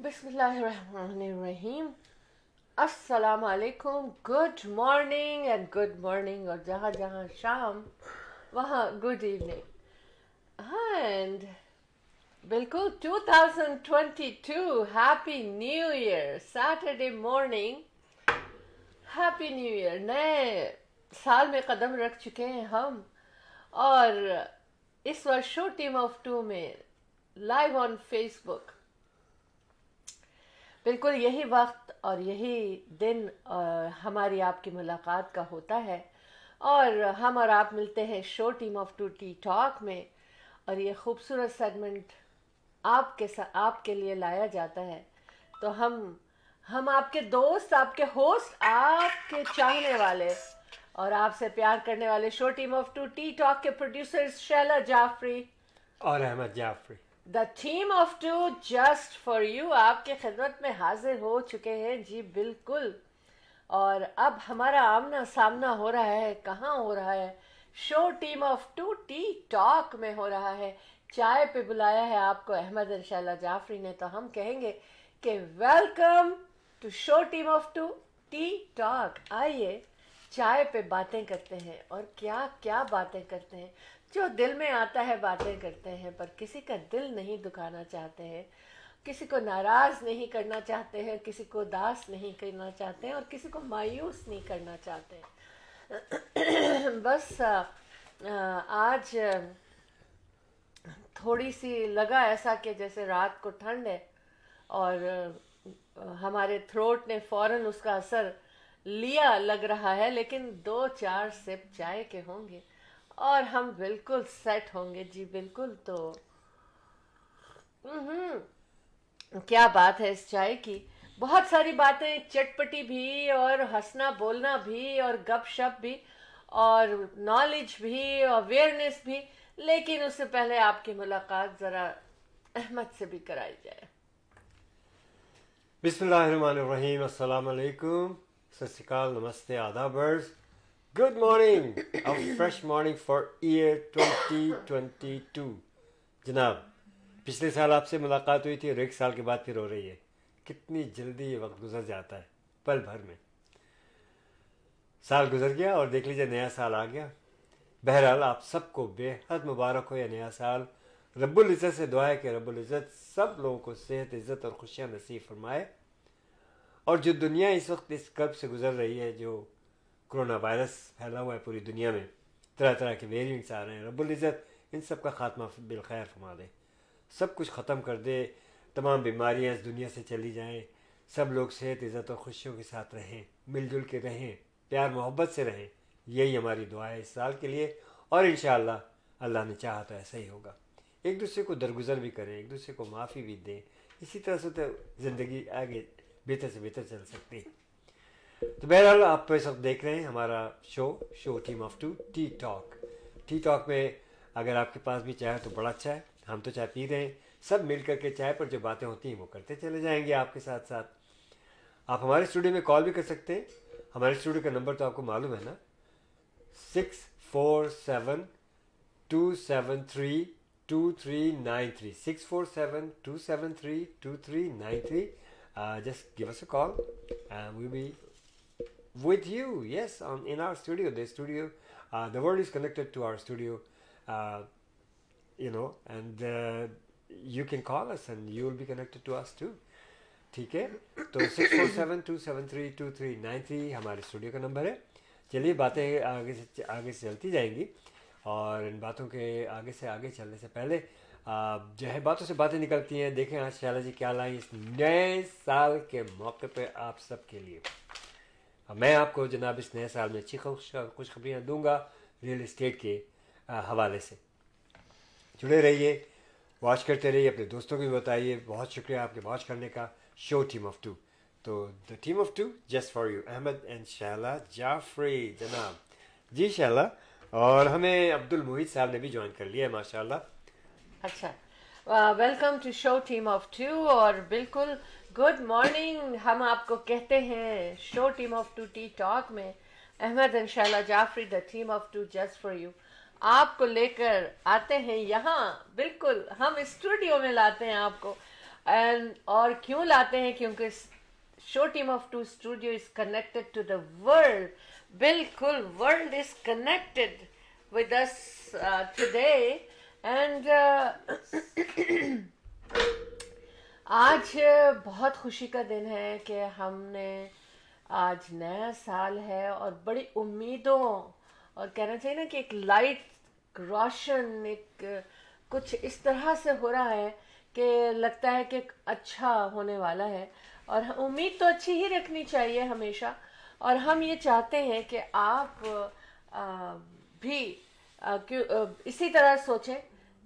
बिस्मिल्लाहिर्रहमानिर्रहीम। अस्सलाम वालेकुम, good morning and good morning, और जहाँ जहाँ शाम वहाँ गुड इवनिंग। एंड बिल्कुल 2022 happy new year, Saturday morning, happy new year. नए साल में कदम रख चुके हैं हम, और इस वर्ष शो टीम ऑफ टू में लाइव ऑन फेसबुक बिल्कुल यही वक्त और यही दिन हमारी आपकी मुलाकात का होता है, और हम और आप मिलते हैं show team of two tea talk में। और ये खूबसूरत सेगमेंट आपके लिए लाया जाता है। तो हम आपके दोस्त, आपके होस्ट, आपके चाहने वाले और आपसे प्यार करने वाले show team of two tea talk के प्रोड्यूसर्स शैला जाफरी और Ahmed Jafri, the team of two just for you आपके खिदमत में हाजिर हो चुके हैं। जी बिल्कुल। और अब हमारा आमना सामना हो रहा है। कहाँ हो रहा है? Show team of two tea talk में हो रहा है। चाय पे बुलाया है आपको अहमद और शैला जाफरी ने, तो हम कहेंगे कि welcome to show team of two tea talk. आइए चाय पे बातें करते हैं, और क्या क्या बातें करते हैं। जो दिल में आता है बातें करते हैं, पर किसी का दिल नहीं दुखाना चाहते हैं, किसी को नाराज नहीं करना चाहते हैं, किसी को उदास नहीं करना चाहते हैं, और किसी को मायूस नहीं करना चाहते हैं। बस आज थोड़ी सी लगा ऐसा कि जैसे रात को ठंड है, और हमारे थ्रोट ने फौरन उसका असर लिया लग रहा है, लेकिन 2-4 सिप चाय के होंगे और हम बिल्कुल सेट होंगे। जी बिल्कुल। तो क्या बात है इस चाय की। बहुत सारी बातें, चटपटी भी और हंसना बोलना भी और गपशप भी और नॉलेज भी और अवेयरनेस भी, लेकिन उससे पहले आपकी मुलाकात ज़रा अहमद से भी कराई जाए। बिस्मिल्लाहिर्रहमानिर्रहीम, अस्सलाम वालेकुम, सत श्री अकाल, नमस्ते, आदाबर्स, good morning, a fresh morning for year 2022। जनाब, पिछले साल आपसे मुलाकात हुई थी और एक साल के बाद फिर हो रही है। कितनी जल्दी ये वक्त गुजर जाता है, पल भर में। साल गुजर गया और देख लीजिए नया साल आ गया। बहरहाल आप सबको बेहद मुबारक हो यह नया साल। रब्बुल इज़्ज़त से दुआ है कि रब्बुल इज़्ज़त सब लोगों को सेहत, इज़्ज़त और खुशियाँ नसीब फरमाए। और जो दुनिया इस वक्त इस कर्ब से गुजर रही है, जो कोरोना वायरस फैला हुआ है पूरी दुनिया में, तरह तरह के वेरिएंट्स आ रहे हैं, रब्बुल इज़्ज़त इन सब का खात्मा बिलखैर फरमा दे, सब कुछ ख़त्म कर दे, तमाम बीमारियाँ इस दुनिया से चली जाएँ, सब लोग सेहत, इज़्ज़त और खुशियों के साथ रहें, मिलजुल के रहें, प्यार मोहब्बत से रहें। यही हमारी दुआ है इस साल के लिए, और इंशाअल्लाह अल्लाह ने चाहा तो ऐसा ही होगा। एक दूसरे को दरगुजर भी करें, एक दूसरे को माफ़ी भी दें। इसी तरह से तो ज़िंदगी आगे बेहतर से बेहतर चल सकती है। तो बहरहाल आप इस वक्त देख रहे हैं हमारा show team of two tea talk. Tea talk में अगर आपके पास भी चाय तो बड़ा अच्छा है। हम तो चाय पी रहे हैं, सब मिल करके चाय पर जो बातें होती हैं वो करते चले जाएंगे आपके साथ साथ। आप हमारे स्टूडियो में कॉल भी कर सकते हैं। हमारे स्टूडियो का नंबर तो आपको मालूम है ना, 647-273-2393, 647-273-2393. Just give us a call and we'll be with you. Yes, in our studio. The world is connected to our studio, uh, and you can call us and you will be connected to us too. ठीक है, तो 647-273-2393 हमारे studio का number है। चलिए, बातें आगे से चलती जाएंगी, और इन बातों के आगे चलने से पहले जो है बातों से बातें निकलती हैं। देखें आज शैला जी क्या लाई इस नए साल के मौके पे आप सब के लिए। मैं आपको जनाब इस नए साल में अच्छी खुशखबरियाँ दूंगा रियल इस्टेट के हवाले से। जुड़े रहिए, वॉच करते रहिए, अपने दोस्तों को भी बताइए। बहुत शुक्रिया आपके वॉच करने का। शो टीम ऑफ टू, तो the team of two just for you, Ahmed and Shaila Jafri. जनाब जी शैला, और हमें अब्दुल मुहीद साहब ने भी ज्वाइन कर लिया है माशाल्लाह। अच्छा, welcome to show team of two, और बिल्कुल गुड मॉर्निंग हम आपको कहते हैं show team of two tea talk में। Ahmed and Shaila Jafri, the team of two just for you, आपको लेकर आते हैं यहाँ। बिल्कुल हम स्टूडियो में लाते हैं आपको, एंड और क्यों लाते हैं, क्योंकि show team of two studio is connected to the world. बिल्कुल, world is connected with us today. And आज बहुत खुशी का दिन है कि हमने आज नया साल है और बड़ी उम्मीदों, और कहना चाहिए ना कि एक लाइट रोशन, एक कुछ इस तरह से हो रहा है कि लगता है कि अच्छा होने वाला है. और उम्मीद तो अच्छी ही रखनी चाहिए हमेशा. और हम ये चाहते हैं कि आप भी इसी तरह सोचें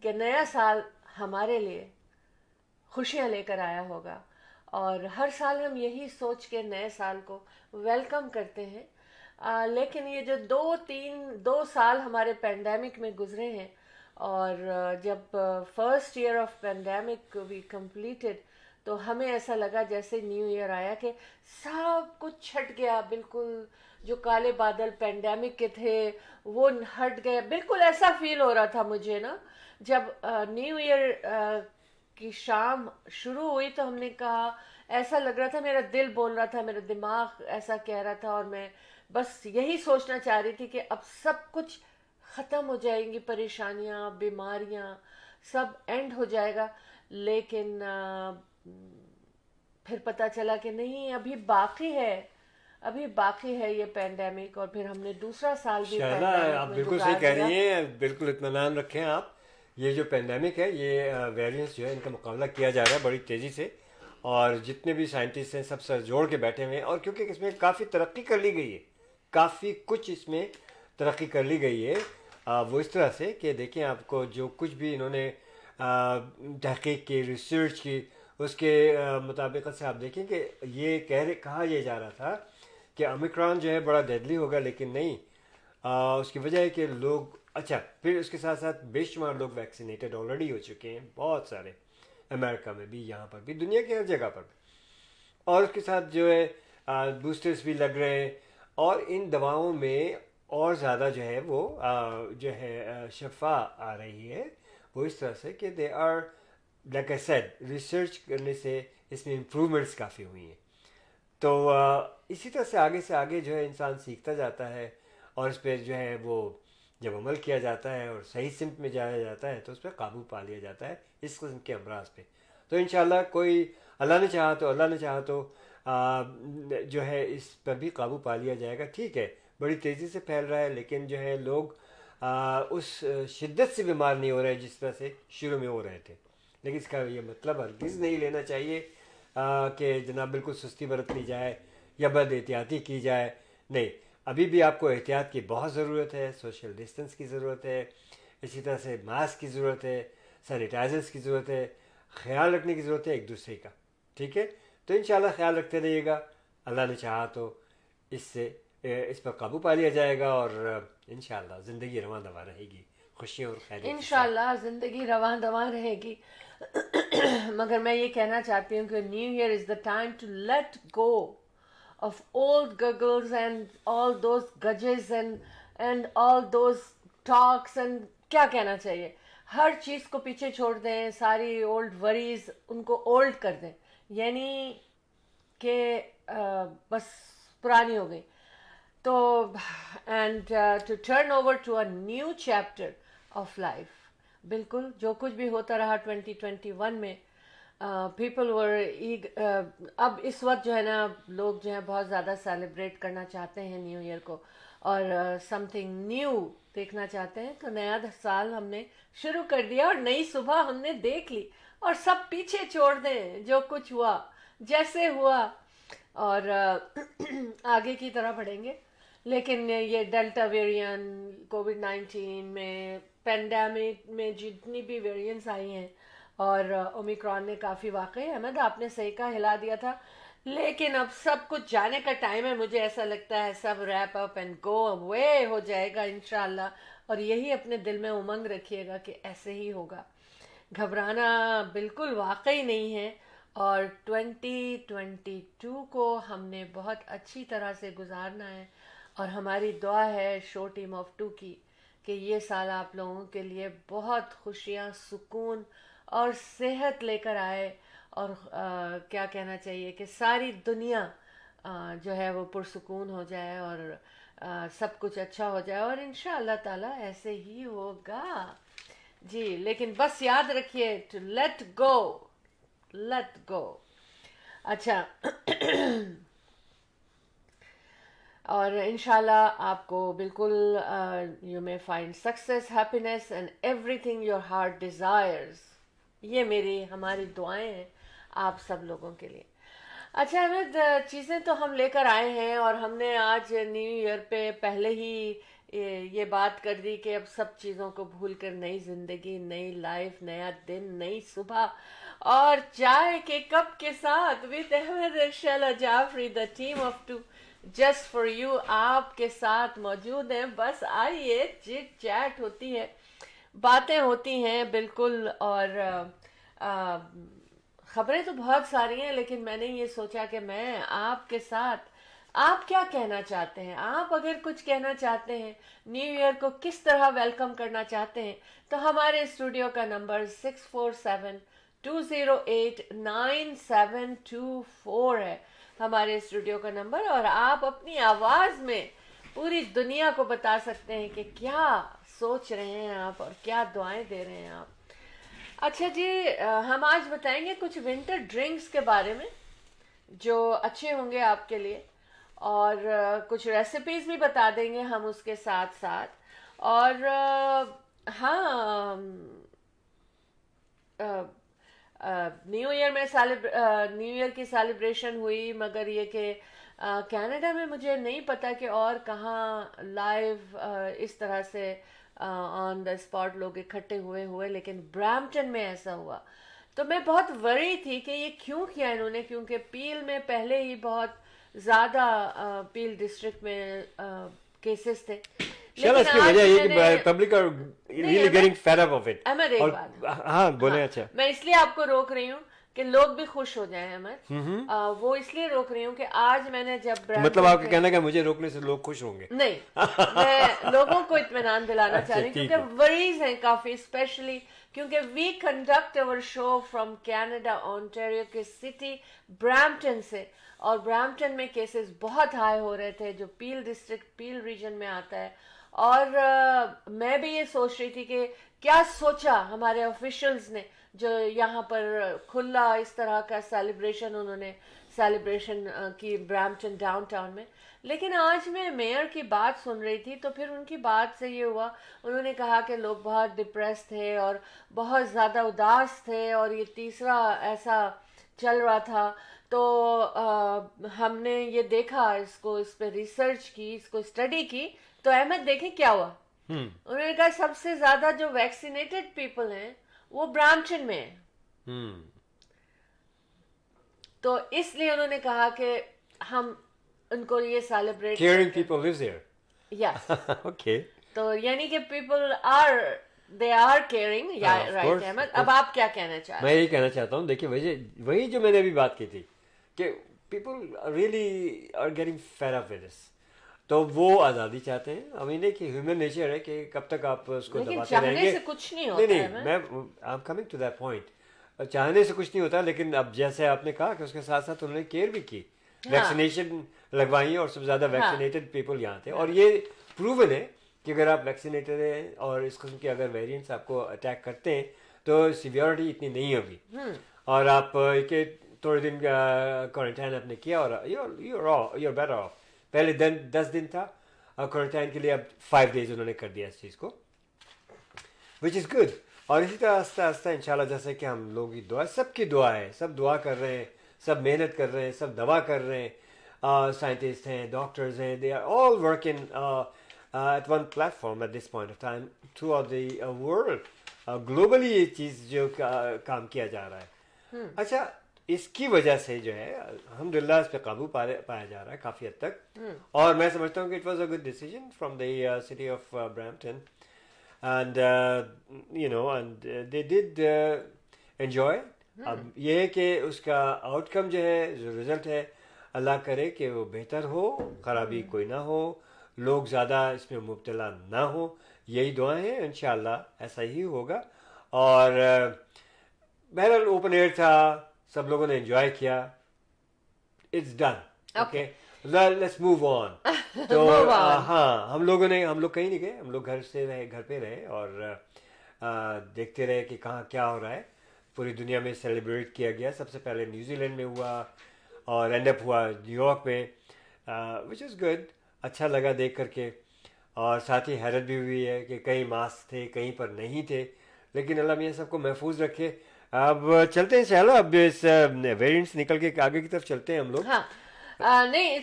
कि नया साल हमारे लिए खुशियाँ लेकर आया होगा. और हर साल हम यही सोच के नए साल को वेलकम करते हैं. लेकिन ये जो 2 साल हमारे पेंडेमिक में गुजरे हैं, और जब first year of pandemic we completed, तो हमें ऐसा लगा जैसे न्यू ईयर आया कि सब कुछ छट गया. बिल्कुल जो काले बादल पेंडेमिक के थे वो हट गए. बिल्कुल ऐसा फील हो रहा था मुझे ना, जब न्यू ईयर की शाम शुरू हुई तो हमने कहा, ऐसा लग रहा था, मेरा दिल बोल रहा था, मेरा दिमाग ऐसा कह रहा था, और मैं बस यही सोचना चाह रही थी कि अब सब कुछ ख़त्म हो जाएंगी, परेशानियां, बीमारियां, सब एंड हो जाएगा. लेकिन फिर पता चला कि नहीं, अभी बाकी है ये पेंडेमिक. और फिर हमने दूसरा साल भी शायला, पेंडेमिक आप में बिल्कुल सही गुजार कह दिया. रही हैं. बिल्कुल इत्मीनान रखें आप. ये जो पेंडेमिक है, ये वेरिएंट्स जो है, इनका मुकाबला किया जा रहा है बड़ी तेज़ी से. और जितने भी साइंटिस्ट हैं सब सर जोड़ के बैठे हुए हैं. और क्योंकि इसमें काफ़ी तरक्की कर ली गई है, काफ़ी कुछ इसमें तरक्की कर ली गई है. वो इस तरह से कि देखें, आपको जो कुछ भी इन्होंने तहकीक की, रिसर्च की, उसके मुताबिक से आप देखें कि ये कहा यह जा रहा था कि ओमिक्रॉन जो है बड़ा डेडली होगा, लेकिन नहीं. उसकी वजह है कि लोग, अच्छा, फिर उसके साथ साथ बेशुमार लोग वैक्सीनेटेड ऑलरेडी हो चुके हैं, बहुत सारे, अमेरिका में भी, यहाँ पर भी, दुनिया की हर जगह पर. और उसके साथ जो है बूस्टर्स भी लग रहे हैं. और इन दवाओं में और ज़्यादा जो है वो जो है शफा आ रही है. वो इस तरह से कि they are, like I said, research करने से इसमें इम्प्रूवमेंट्स काफ़ी हुई हैं. तो इसी तरह से आगे जो है इंसान सीखता जाता है. और इस पर जो है वो जब अमल किया जाता है और सही सिमत में जाया जाता है तो उस पर काबू पा लिया जाता है, इस किस्म के अमराज पे. तो इंशाल्लाह अल्लाह ने चाहा तो जो है इस पर भी काबू पा लिया जाएगा. ठीक है, बड़ी तेज़ी से फैल रहा है, लेकिन जो है लोग उस शिद्दत से बीमार नहीं हो रहे जिस तरह से शुरू में हो रहे थे. लेकिन इसका ये मतलब हरगिज़ नहीं लेना चाहिए कि जनाब बिल्कुल सुस्ती बरत ली जाए या बद एहतियाती की जाए. नहीं, अभी भी आपको एहतियात की बहुत ज़रूरत है. सोशल डिस्टेंस की ज़रूरत है, इसी तरह से मास्क की ज़रूरत है, सैनिटाइजर्स की ज़रूरत है, ख्याल रखने की ज़रूरत है एक दूसरे का. ठीक है, तो इंशाल्लाह ख्याल रखते रहिएगा. अल्लाह ने चाहा तो इस पर काबू पा लिया जाएगा और इंशाल्लाह ज़िंदगी रवां दवा रहेगी, खुशियों और खैरियत के साथ. इंशाल्लाह ज़िंदगी रवां दवां रहेगी. मगर मैं ये कहना चाहती हूँ कि new year is the time to let go of old guggles and all those gudges and all those talks. and क्या कहना चाहिए, हर चीज़ को पीछे छोड़ दें, सारी ओल्ड वरीज उनको ओल्ड कर दें, यानी कि बस पुरानी हो गई. तो and to turn over to a new chapter of life. बिल्कुल जो कुछ भी होता रहा 2021 में, पीपल वर अब इस वक्त जो है ना, लोग जो है बहुत ज़्यादा सेलिब्रेट करना चाहते हैं न्यू ईयर को, और समथिंग न्यू देखना चाहते हैं. तो नया साल हमने शुरू कर दिया और नई सुबह हमने देख ली, और सब पीछे छोड़ दें जो कुछ हुआ जैसे हुआ, और आगे की तरह बढ़ेंगे. लेकिन ये डेल्टा वेरिएंट, कोविड-19 में, पेंडेमिक में जितनी भी वेरिएंट्स आई हैं, और ओमिक्रॉन ने काफ़ी, वाकई अहमद आपने सही कहा, हिला दिया था. लेकिन अब सब कुछ जाने का टाइम है. मुझे ऐसा लगता है सब wrap up and go away हो जाएगा इंशाल्लाह. और यही अपने दिल में उमंग रखिएगा कि ऐसे ही होगा. घबराना बिल्कुल वाकई नहीं है. और 2022 को हमने बहुत अच्छी तरह से गुजारना है. और हमारी दुआ है शो टीम ऑफ टू की कि ये साल आप लोगों के लिए बहुत खुशियाँ, सुकून और सेहत लेकर आए. और क्या कहना चाहिए कि सारी दुनिया जो है वो पुरसुकून हो जाए और सब कुछ अच्छा हो जाए, और इंशाअल्लाह ताला ऐसे ही होगा जी। लेकिन बस याद रखिए टू लेट गो। अच्छा और इंशाल्लाह आपको बिल्कुल you may find success, happiness and everything your heart desires. ये मेरी हमारी दुआएं हैं आप सब लोगों के लिए। अच्छा अहमद, चीज़ें तो हम लेकर आए हैं और हमने आज न्यू ईयर पे पहले ही ये बात कर दी कि अब सब चीज़ों को भूल कर नई ज़िंदगी, नई लाइफ, नया दिन, नई सुबह और चाय के कप के साथ with Ahmed Arshal Jafri the team of two just for you आपके साथ मौजूद हैं। बस आइए, चिट चैट होती है, बातें होती हैं बिल्कुल। और खबरें तो बहुत सारी हैं, लेकिन मैंने ये सोचा कि मैं आपके साथ, आप क्या कहना चाहते हैं, आप अगर कुछ कहना चाहते हैं, न्यू ईयर को किस तरह वेलकम करना चाहते हैं, तो हमारे स्टूडियो का नंबर 647-208-9724 है हमारे स्टूडियो का नंबर। और आप अपनी आवाज़ में पूरी दुनिया को बता सकते हैं कि क्या सोच रहे हैं आप और क्या दुआएं दे रहे हैं आप। अच्छा जी, हम आज बताएंगे कुछ विंटर ड्रिंक्स के बारे में जो अच्छे होंगे आपके लिए, और कुछ रेसिपीज भी बता देंगे हम उसके साथ साथ। और हाँ, न्यू ईयर में न्यू ईयर की सेलिब्रेशन हुई, मगर ये कि कनाडा में मुझे नहीं पता कि और कहाँ लाइव इस तरह से ऑन द स्पॉट लोग इकट्ठे हुए, लेकिन ब्रैम्पटन में ऐसा हुआ। तो मैं बहुत वरी थी कि ये क्यों किया इन्होंने, क्योंकि पील में पहले ही बहुत ज़्यादा पील डिस्ट्रिक्ट में केसेस थे। चलो, लेकिन इसकी आज वजह ये कि मैंने पब्लिक आर नहीं really getting fed up of it. Ahmed एक और बात, हाँ बोले। हाँ, अच्छा, मैं इसलिए आपको रोक रही हूँ कि लोग भी खुश हो जाएं अहमद। वो इसलिए रोक रही हूँ कि आज मैंने जब तो मतलब ब्रैम्पटन आपका पे, कहना है कि मुझे रोकने से लोग खुश होंगे? नहीं, मैं लोगों को इत्मीनान दिलाना चाह अच्छा, रही हूँ ठीक क्योंकि है। वरीज हैं काफी, स्पेशली क्योंकि we conduct our show from Canada Ontario के सिटी ब्रैम्पटन से, और ब्रैम्पटन में केसेस बहुत हाई हो रहे थे जो पील डिस्ट्रिक्ट, पील रीजन में आता है। और मैं भी ये सोच रही थी कि क्या सोचा हमारे ऑफिशियल्स ने जो यहाँ पर खुला इस तरह का उन्होंने सेलिब्रेशन की ब्रैम्पटन डाउनटाउन में। लेकिन आज मैं मेयर की बात सुन रही थी, तो फिर उनकी बात से ये हुआ, उन्होंने कहा कि लोग बहुत डिप्रेस थे और बहुत ज़्यादा उदास थे, और ये तीसरा ऐसा चल रहा था। तो हमने ये देखा, इस पे रिसर्च की, इसको स्टडी की, तो अहमद देखें क्या हुआ। उन्होंने कहा सबसे ज्यादा जो वैक्सीनेटेड पीपल हैं वो ब्रैम्पटन में है। हम्म। तो इसलिए उन्होंने कहा कि हम उनको ये सेलिब्रेट Caring करते people lives there. हैं। Yes, Okay. तो यानी कि people are, they are caring, या Of right course, Ahmed. of अब course. आप क्या कहना चाह मैं रहे यही कहना चाहता हूँ, देखिए वही वही जो मैंने अभी बात की थी कि people really are getting fed up with this. तो वो आज़ादी चाहते हैं। अब इन्हें कि ह्यूमन नेचर है कि कब तक आप उसको लेकिन दबाते चाहने रहेंगे। से कुछ नहीं नहीं होता नहीं, है मैं। मैं I am coming to that point. चाहने से कुछ नहीं होता, लेकिन अब जैसे आपने कहा कि उसके साथ साथ उन्होंने केयर भी की, हाँ, वैक्सीनेशन लगवाई, और सबसे ज़्यादा हाँ, वैक्सीनेटेड पीपल यहाँ थे। और ये प्रूवन है कि अगर आप वैक्सीनेटेड हैं और इस किस्म के अगर वेरिएंट्स आपको अटैक करते हैं तो सीवियरिटी इतनी नहीं होगी। और आप के थोड़े दिन क्वारंटाइन आपने किया और यूर बेटर ऑफ। पहले 10 दिन था क्वारंटाइन के लिए, अब 5 डेज उन्होंने कर दिया इस चीज़ को, विच इज़ गुड। और इसी तरह आस्ता आस्ता इंशाल्लाह, जैसे कि हम लोगों की दुआ, सबकी दुआ है, सब दुआ कर रहे हैं, सब मेहनत कर रहे हैं, सब दवा कर रहे हैं, साइंटिस्ट हैं, डॉक्टर्स हैं, they are all working at one platform at this point of time throughout the world. Globally ये चीज़ जो काम किया जा रहा है। अच्छा, इसकी वजह से जो है अल्हम्दुलिल्लाह इस पे काबू पाया जा रहा है काफ़ी हद तक। और मैं समझता हूँ कि it was a good decision from the city of Brampton, and you know, and they did enjoy. अब ये है कि उसका आउटकम जो है, जो रिजल्ट है, अल्लाह करे कि वो बेहतर हो, ख़राबी कोई ना हो, लोग ज़्यादा इसमें मुब्तला ना हो, यही दुआएं हैं। इंशाअल्लाह ऐसा ही होगा। और बहरहाल ओपन एयर था, सब लोगों ने एंजॉय किया, it's done, okay, let's move on. तो Move on. हाँ, हम लोग कहीं नहीं गए, हम लोग घर पे रहे और देखते रहे कि कहाँ क्या हो रहा है। पूरी दुनिया में सेलिब्रेट किया गया, सबसे पहले न्यूजीलैंड में हुआ और एंड अप हुआ न्यूयॉर्क में, विच इज़ गुड, अच्छा लगा देख करके। और साथ ही हैरत भी हुई है कि कहीं मास्क थे, कहीं पर नहीं थे, लेकिन अल्लाह मियाँ सबको महफूज रखे। अब चलते हैं, चलो अब इस वेरिएंट्स निकल के आगे की तरफ चलते हैं हम लोग। हाँ, नहीं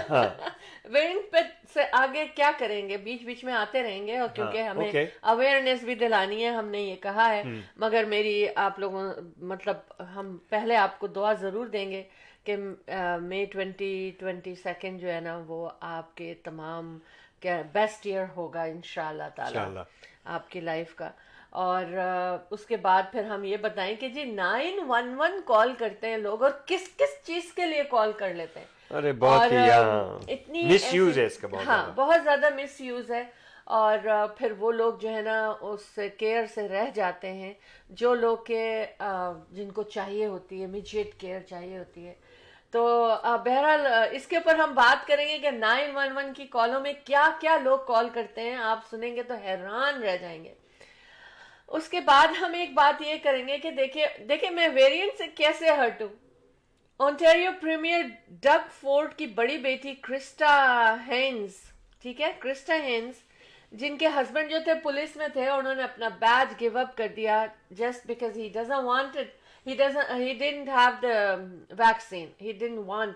हाँ वेरिएंट पे से आगे क्या करेंगे, बीच बीच में आते रहेंगे, और क्योंकि हाँ, हमें ओके। अवेयरनेस भी दिलानी है, हमने ये कहा है। मगर मेरी आप लोगों, मतलब हम पहले आपको दुआ जरूर देंगे कि मई 2022 जो है ना, वो आपके तमाम क्या बेस्ट ईयर होगा इंशाल्लाह ताला इंशाल्लाह। आपकी लाइफ का। और उसके बाद फिर हम ये बताएं कि जी 911 कॉल करते हैं लोग, और किस किस चीज के लिए कॉल कर लेते हैं। अरे बहुत और ही इतनी मिस यूज ऐसी- है इसका, बहुत हाँ, ज़्यादा। बहुत ज्यादा मिस यूज है। और फिर वो लोग जो है ना उस केयर से रह जाते हैं, जो लोग के जिनको चाहिए होती है, इमीडिएट केयर चाहिए होती है। तो बहरहाल इसके ऊपर हम बात करेंगे कि 911 की कॉलों में क्या क्या लोग कॉल करते हैं, आप सुनेंगे तो हैरान रह जाएंगे। उसके बाद हम एक बात ये करेंगे कि देखिए देखिए मैं वेरिएंट से कैसे हटूं। ओंटारियो प्रीमियर डग फोर्ड की बड़ी बेटी क्रिस्टा हेन्स, ठीक है, क्रिस्टा हेन्स, जिनके हस्बैंड जो थे पुलिस में थे, उन्होंने अपना बैज गिव अप कर दिया just because he doesn't wanted, he didn't have the vaccine, he didn't want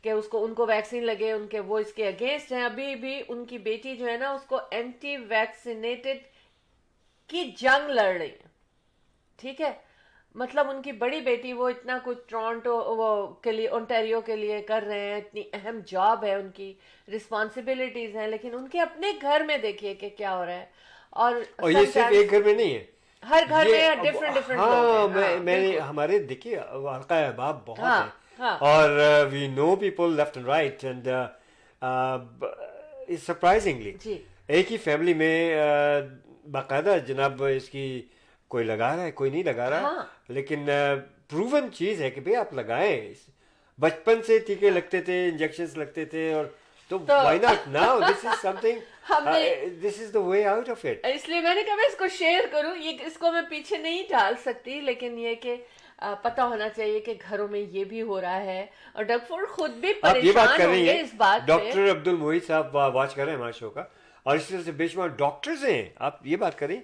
कि उसको उनको वैक्सीन लगे, उनके वो इसके अगेंस्ट हैं। अभी भी उनकी बेटी जो है ना उसको एंटी वैक्सीनेटेड की जंग लड़ रही है, ठीक है। मतलब उनकी बड़ी बेटी, वो इतना कुछ टोरंटो वो के लिए, ओंटारियो के लिए कर रहे हैं, इतनी अहम जॉब है उनकी, रिस्पॉन्सिबिलिटीज हैं, लेकिन उनके अपने घर में देखिए कि क्या हो रहा है। और ये सिर्फ sometimes एक घर में नहीं है, हर घर ये में डिफरेंट डिफरेंट लोग हाँ, हैं। हाँ, मैंने बिल्कुल। हमारे देखिए हल्का अहबाब बहुत हाँ, है, हाँ, और we know people left and right, and surprisingly जी, एक ही फैमिली में बाकायदा जनाब इसकी कोई लगा रहा है, कोई नहीं लगा रहा, हाँ, लेकिन प्रूवन चीज है कि भाई आप लगाएं। बचपन से टीके लगते थे, इंजेक्शंस लगते थे, और तो why not now, this is something, हमने this is the way out of it. इसलिए मैंने कहा मैं इसको शेयर करूं, ये इसको मैं पीछे नहीं डाल सकती, लेकिन ये कि पता होना चाहिए कि घरों में ये भी हो रहा है, और डगफोर्ड खुद भी आप ये बात परेशान कर रही होंगे हैं, इस बात पे। डॉक्टर अब्दुल मोहित साहब वॉच कर रहे हैं हमारे शो का, और इस तरह से बेशुमार डॉक्टर्स हैं, आप ये बात करें,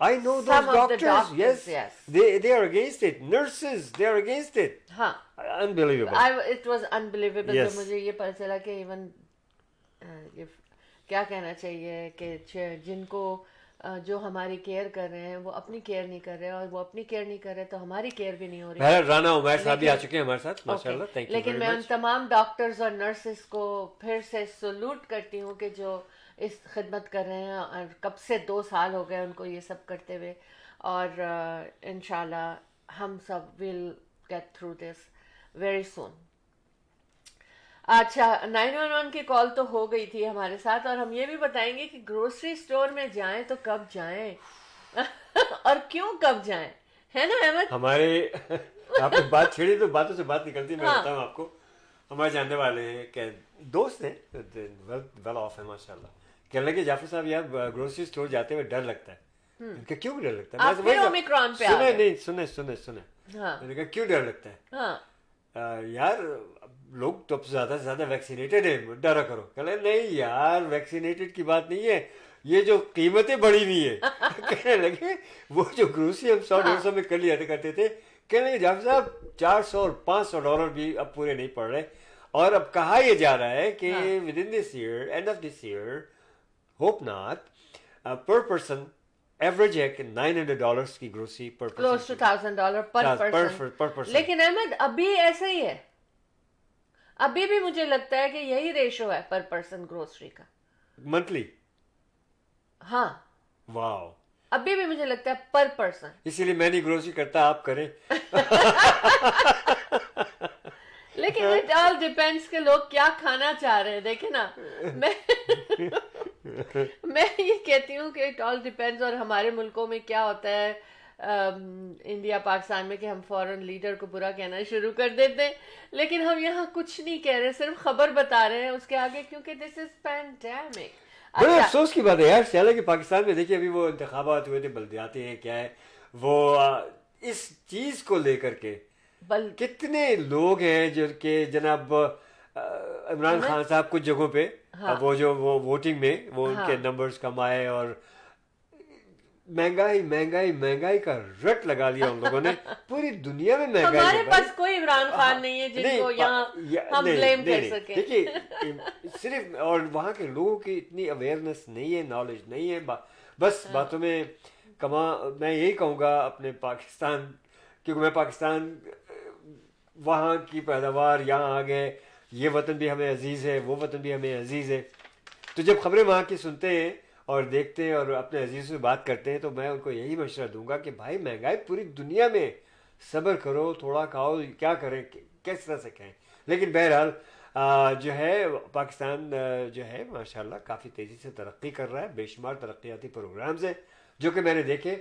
I know Some those of the doctors, doctors, yes, yes. they are against it, nurses they are against it, हाँ, unbelievable। It was unbelievable. Yes. तो मुझे ये पता चला कि इवन ये क्या कहना चाहिए कि जिनको जो हमारी केयर कर रहे हैं वो अपनी केयर नहीं कर रहे, और वो अपनी केयर नहीं कर रहे तो हमारी केयर भी नहीं हो रही। बहर राना उमैर साहब भी आ लेकिन- चुके हैं हमारे साथ, ओके, माशाल्लाह, थैंक यू लेकिन वेरी मैं उन मच। तमाम डॉक्टर्स और नर्सेस को फिर से सल्यूट करती हूँ कि जो इस खिदमत कर रहे हैं, और कब से 2 साल हो गए उनको ये सब करते हुए, और इंशाल्लाह हम सब will get through this very soon. अच्छा, 911 की कॉल तो हो गई थी हमारे साथ, और हम ये भी बताएंगे कि ग्रोसरी स्टोर में जाएं तो कब जाएं और क्यों कब जाएं, है ना अहमद? हमारे आपने बात छेड़ी तो बातों से बात निकलती है, मैं हाँ। बताऊं आपको, हमारे जानने वाले हैं, क्या दोस्त हैं, वेल ऑफ है माशाल्लाह, कहने लगे जाफर साहब यार ग्रोसरी स्टोर जाते हुए डर लगता है। मैंने कहा, क्यों डर लगता है? आप मैं फिर वही- ओमिक्रॉन पे आ सुने गए। नहीं, सुने हाँ, मैंने कहा क्यों डर लगता है? हाँ, यार लोग तो ज्यादा से ज्यादा वैक्सीनेटेड है, डरा करो। कहले नहीं यार, वैक्सीनेटेड की बात नहीं है, ये जो कीमतें बढ़ी हुई है कहने लगे वो जो ग्रोसरी हम 100-150 में कर लिया करते थे, कहने लगे जाफर साहब 400 और $500 भी अब पूरे नहीं पड़ रहे, और अब कहा यह जा रहा है कि with in this year, end of this year, hope not, पर पर्सन एवरेज है कि $900 की ग्रोसरी पर क्लोज टू पर्सन $1,000 पर पर्सन। लेकिन अहमद अभी ऐसा ही है, अभी भी मुझे लगता है कि यही रेशो है पर पर्सन ग्रोसरी का। मंथली। हाँ, वाओ, अभी भी मुझे लगता है पर पर्सन। इसीलिए मैं नहीं ग्रोसरी करता, आप करें। लेकिन इट ऑल डिपेंड्स के लोग क्या खाना चाह रहे हैं, देखे ना, मैं मैं ये कहती हूँ कि इट ऑल डिपेंड्स, और हमारे मुल्कों में क्या होता है, इंडिया पाकिस्तान में कि हम फॉरेन लीडर को बुरा कहना शुरू कर देते हैं, लेकिन हम यहाँ कुछ नहीं कह रहे, सिर्फ खबर बता रहे हैं उसके आगे, क्योंकि दिस इज पैंडेमिक। बड़े अच्छा, अफसोस की बात है यार शैला कि पाकिस्तान में देखिए अभी वो इंतखाबात हुए थे, बल्दियाती हैं क्या है वो, इस चीज को लेकर के बल कितने लोग हैं जो कि जनाब इमरान हमें खान साहब कुछ जगहों पे हाँ वो जो वो वोटिंग में वो उनके हाँ नंबर्स कम आए और महंगाई महंगाई महंगाई का रट लगा लिया उन लोगों ने। पूरी दुनिया में महंगाई हमारे है भाई। पास कोई इमरान खान नहीं है नहीं जिनको यहाँ हम नहीं ब्लेम नहीं कर नहीं सके। देखिए सिर्फ और वहाँ के लोगों की इतनी अवेयरनेस नहीं है, नॉलेज नहीं है, बस हाँ बातों में कमा। मैं यही कहूँगा अपने पाकिस्तान, क्योंकि मैं पाकिस्तान वहाँ की पैदावार यहाँ आ गए, ये वतन भी हमें अजीज़ है, वो वतन भी हमें अजीज़ है। तो जब खबरें वहाँ की सुनते हैं और देखते हैं और अपने अजीज़ से बात करते हैं तो मैं उनको यही मशवरा दूंगा कि भाई महंगाई पूरी दुनिया में, सब्र करो, थोड़ा खाओ, क्या करें, किस तरह से खाएं। लेकिन बहरहाल जो है पाकिस्तान जो है माशाल्लाह काफ़ी तेज़ी से तरक्की कर रहा है, बेशुमार तरक्याती प्रोग्राम्स हैं जो कि मैंने देखे,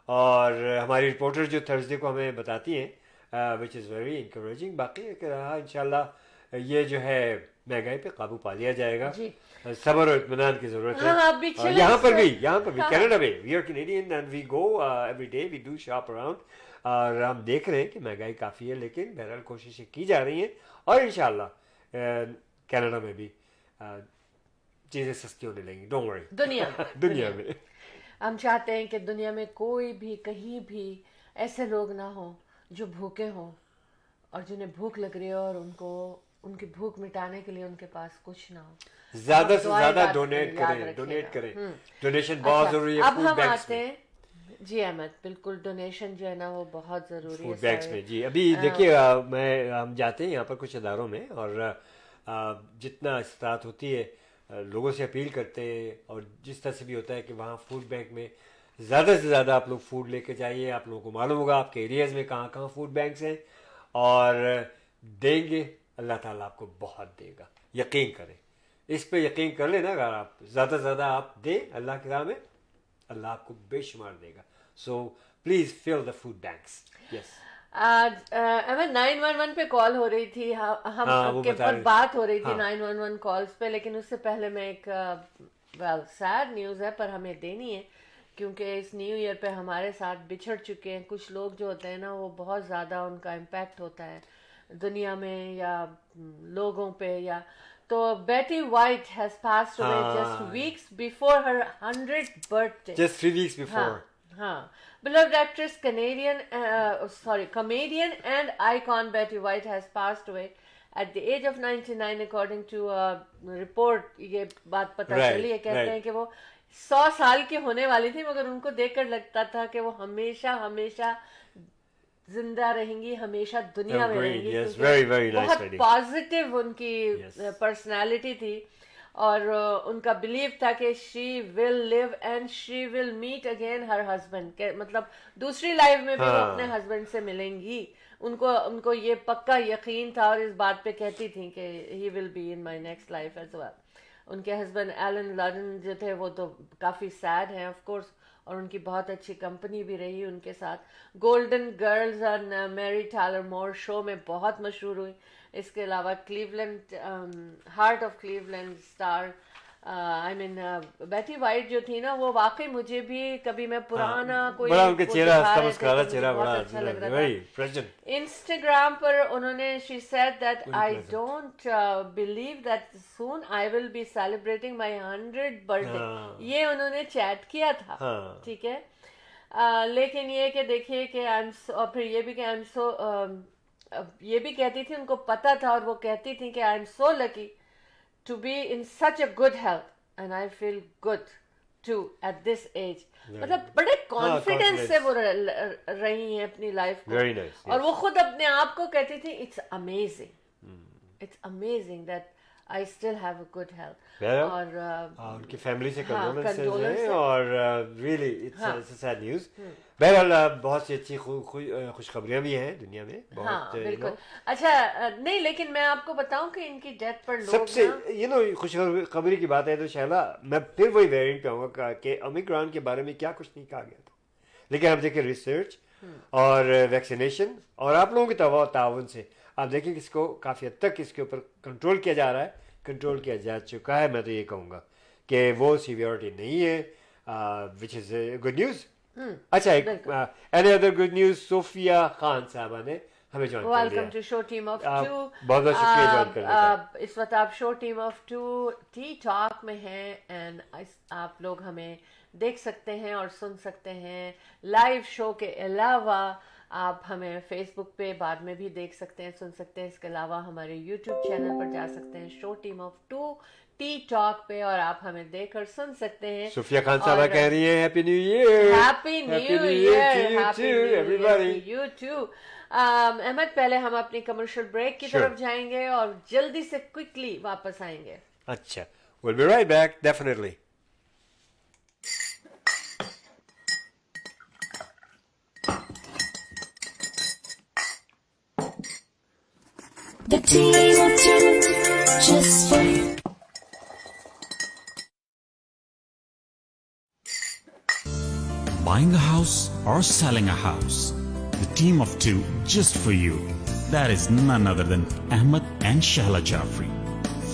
और हमारी रिपोर्टर जो थर्सडे को हमें बताती हैं विच इज़ वेरी इंकरेजिंग। बाकी रहा इंशाल्लाह ये जो है महंगाई पे काबू पा लिया जाएगा, जी। सब्र और इत्मीनान की ज़रूरत है। हाँ अभी और चिल्ड्रंस यहाँ पर भी हाँ कनाडा में we are Canadian and we go every day, we do shop around, और हम देख रहे हैं कि महंगाई काफ़ी है, लेकिन बहरहाल कोशिशें की जा रही हैं और इंशाल्लाह कनाडा में भी चीज़ें सस्ती होने लगेंगी, डोंट वरी। दुनिया दुनिया में हम चाहते हैं कि दुनिया में कोई भी कहीं भी ऐसे लोग ना हो जो भूखे हों और जिन्हें भूख लग रही हो और उनको उनकी भूख मिटाने के लिए उनके पास कुछ ना हो। ज़्यादा आप से दुआएं ज़्यादा याद डोनेट याद करें, डोनेट रखिएगा। करें, डोनेशन बहुत अच्छा, ज़रूरी है अब फूड हम बैंक्स आते में, हैं जी अहमद, बिल्कुल डोनेशन जो है ना वो बहुत ज़रूरी है फूड बैंक्स सारे। में। जी अभी देखिए मैं हम जाते हैं यहाँ पर कुछ इदारों में और जितना इस्तात होती है लोगों से अपील करते हैं, और जिस तरह से भी होता है कि वहाँ फूड बैंक में ज़्यादा से ज़्यादा आप लोग फूड लेके जाइए। आप लोगों को मालूम होगा आपके एरियाज़ में कहाँ कहाँ फूड बैंक्स हैं, और देंगे, अल्लाह ताला आपको बहुत देगा, यकीन करें, इस पे यकीन कर लेना। अगर आप ज़्यादा से ज़्यादा आप दें अल्लाह की राह में, अल्लाह आपको बेशुमार देगा। So please fill the food banks. Yes आज अहमद 911 पे कॉल हो रही थी, हम हाँ वो के बता पर रहे बात हो रही थी हाँ 911 कॉल्स पे, लेकिन उससे पहले मैं एक वेल सैड न्यूज़ है पर हमें देनी है, क्योंकि इस न्यू ईयर पे हमारे साथ बिछड़ चुके हैं कुछ लोग जो होते हैं ना, वो बहुत ज़्यादा उनका इम्पैक्ट होता है दुनिया में या लोगों पे। या तो Betty White has passed away just हाँ weeks before her 100th birthday. Just 3 weeks before. हाँ हाँ, beloved actress, comedian and icon Betty White has passed away at the age of 99 according to a report। ये बात पता चली है, कहते हैं कि वो 100 साल की होने वाली थी, मगर उनको देखकर लगता था कि वो हमेशा हमेशा जिंदा रहेंगी, हमेशा दुनिया में रहेंगी, yes, क्योंकि very very nice बहुत lady। पॉजिटिव उनकी Yes। पर्सनालिटी थी, और उनका बिलीव था कि she will live and she will meet again her husband के, मतलब दूसरी लाइफ में भी वो हाँ अपने हस्बैंड से मिलेंगी। उनको उनको ये पक्का यकीन था और इस बात पे कहती थी कि he will be in my next life as well. उनके हस्बैंड एलन लॉरेन जो थे वो तो काफ़ी सैड हैं ऑफ कोर्स, और उनकी बहुत अच्छी कंपनी भी रही उनके साथ। गोल्डन गर्ल्स और मैरी टालर मोर शो में बहुत मशहूर हुई। इसके अलावा Cleveland heart of Cleveland star I mean बेटी वाइट जो थी ना, वो वाकई मुझे भी कभी मैं पुराना कोई बड़ा उनके वो चेहरा दिखा हंसता रहे थे मुस्कुराता तो मुझे चेहरा बहुत बड़ा अच्छा लग रहा वेरी था। प्रेजेंट। इंस्टाग्राम पर उन्होंने she said that very I present. Don't believe that soon I will be celebrating my 100th birthday. हाँ ये उन्होंने चैट किया था, हाँ ठीक है। लेकिन ये कि देखिए कि और फिर ये भी कि आई एम सो, ये भी कहती थी, उनको पता था और वो कहती थी कि I am so lucky to be in such a good health and I feel good to at this age. मतलब बड़े कॉन्फिडेंस से वो रही हैं अपनी लाइफ को, वेरी नाइस। और वो खुद अपने आप को कहती थी it's amazing that I still have a good health. और उनकी फैमिली से हाँ, कंडोलेंसेस condolence हैं, है। और रियली इट्स हाँ सैड न्यूज़। बहरहाल बहुत सी अच्छी खुशखबरियां भी हैं दुनिया में, हाँ बहुत बिल्कुल। अच्छा नहीं, लेकिन मैं आपको बताऊं कि इनकी डेथ पर लोग सबसे ना खुशखबरी की बात है तो शैला, मैं फिर वही वेरिएंट पे आऊंगा कि ओमिक्रॉन के बारे में क्या कुछ नहीं कहा गया था। लेकिन आप देखिए रिसर्च और वैक्सीनेशन और आप लोगों के ताउन से आप देखिए कि इसको काफ़ी हद तक इसके ऊपर कंट्रोल किया जा रहा है, कंट्रोल किया जा चुका है। मैं तो ये कहूँगा कि वो सीवियरिटी नहीं है, विच इज़ गुड न्यूज़। अच्छा, एक any other good news, Sofia Khan साहबा ने हमें ज्वाइन कर लिया। Welcome to show team of two. बहुत बहुत शुक्रिया ज्वाइन करने का। इस वक्त आप show team of two tea talk में हैं एंड आप लोग हमें देख सकते हैं और सुन सकते हैं लाइव शो के अलावा। आप हमें फेसबुक पे बाद में भी देख सकते हैं, सुन सकते हैं। इसके अलावा हमारे यूट्यूब चैनल पर जा सकते हैं show team of two tea talk पे और आप हमें देख और सुन सकते हैं। सुफिया खान साहब कह रही है happy new year, happy new year, happy new year everybody, you too. Ahmed, पहले हम अपनी कमर्शियल ब्रेक की तरफ जाएंगे और जल्दी से क्विकली वापस आएंगे। अच्छा, we'll be right back, definitely. The team of two, just for you. Buying a house or selling a house, the team of two just for you. That is none other than Ahmed and Shahla Jafri.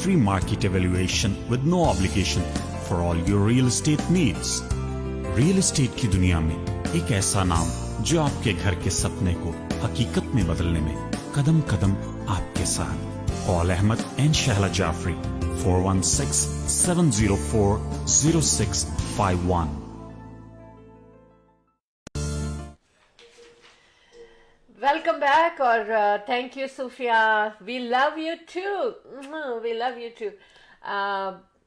Free market evaluation with no obligation for all your real estate needs. Real estate की दुनिया में एक ऐसा नाम जो आपके घर के सपने को हकीकत में बदलने में कदम कदम आपके साथ. Call Ahmed and Shahla Jafri 416-704-0651. Welcome back और thank you Sufia, we love you too, we love you too.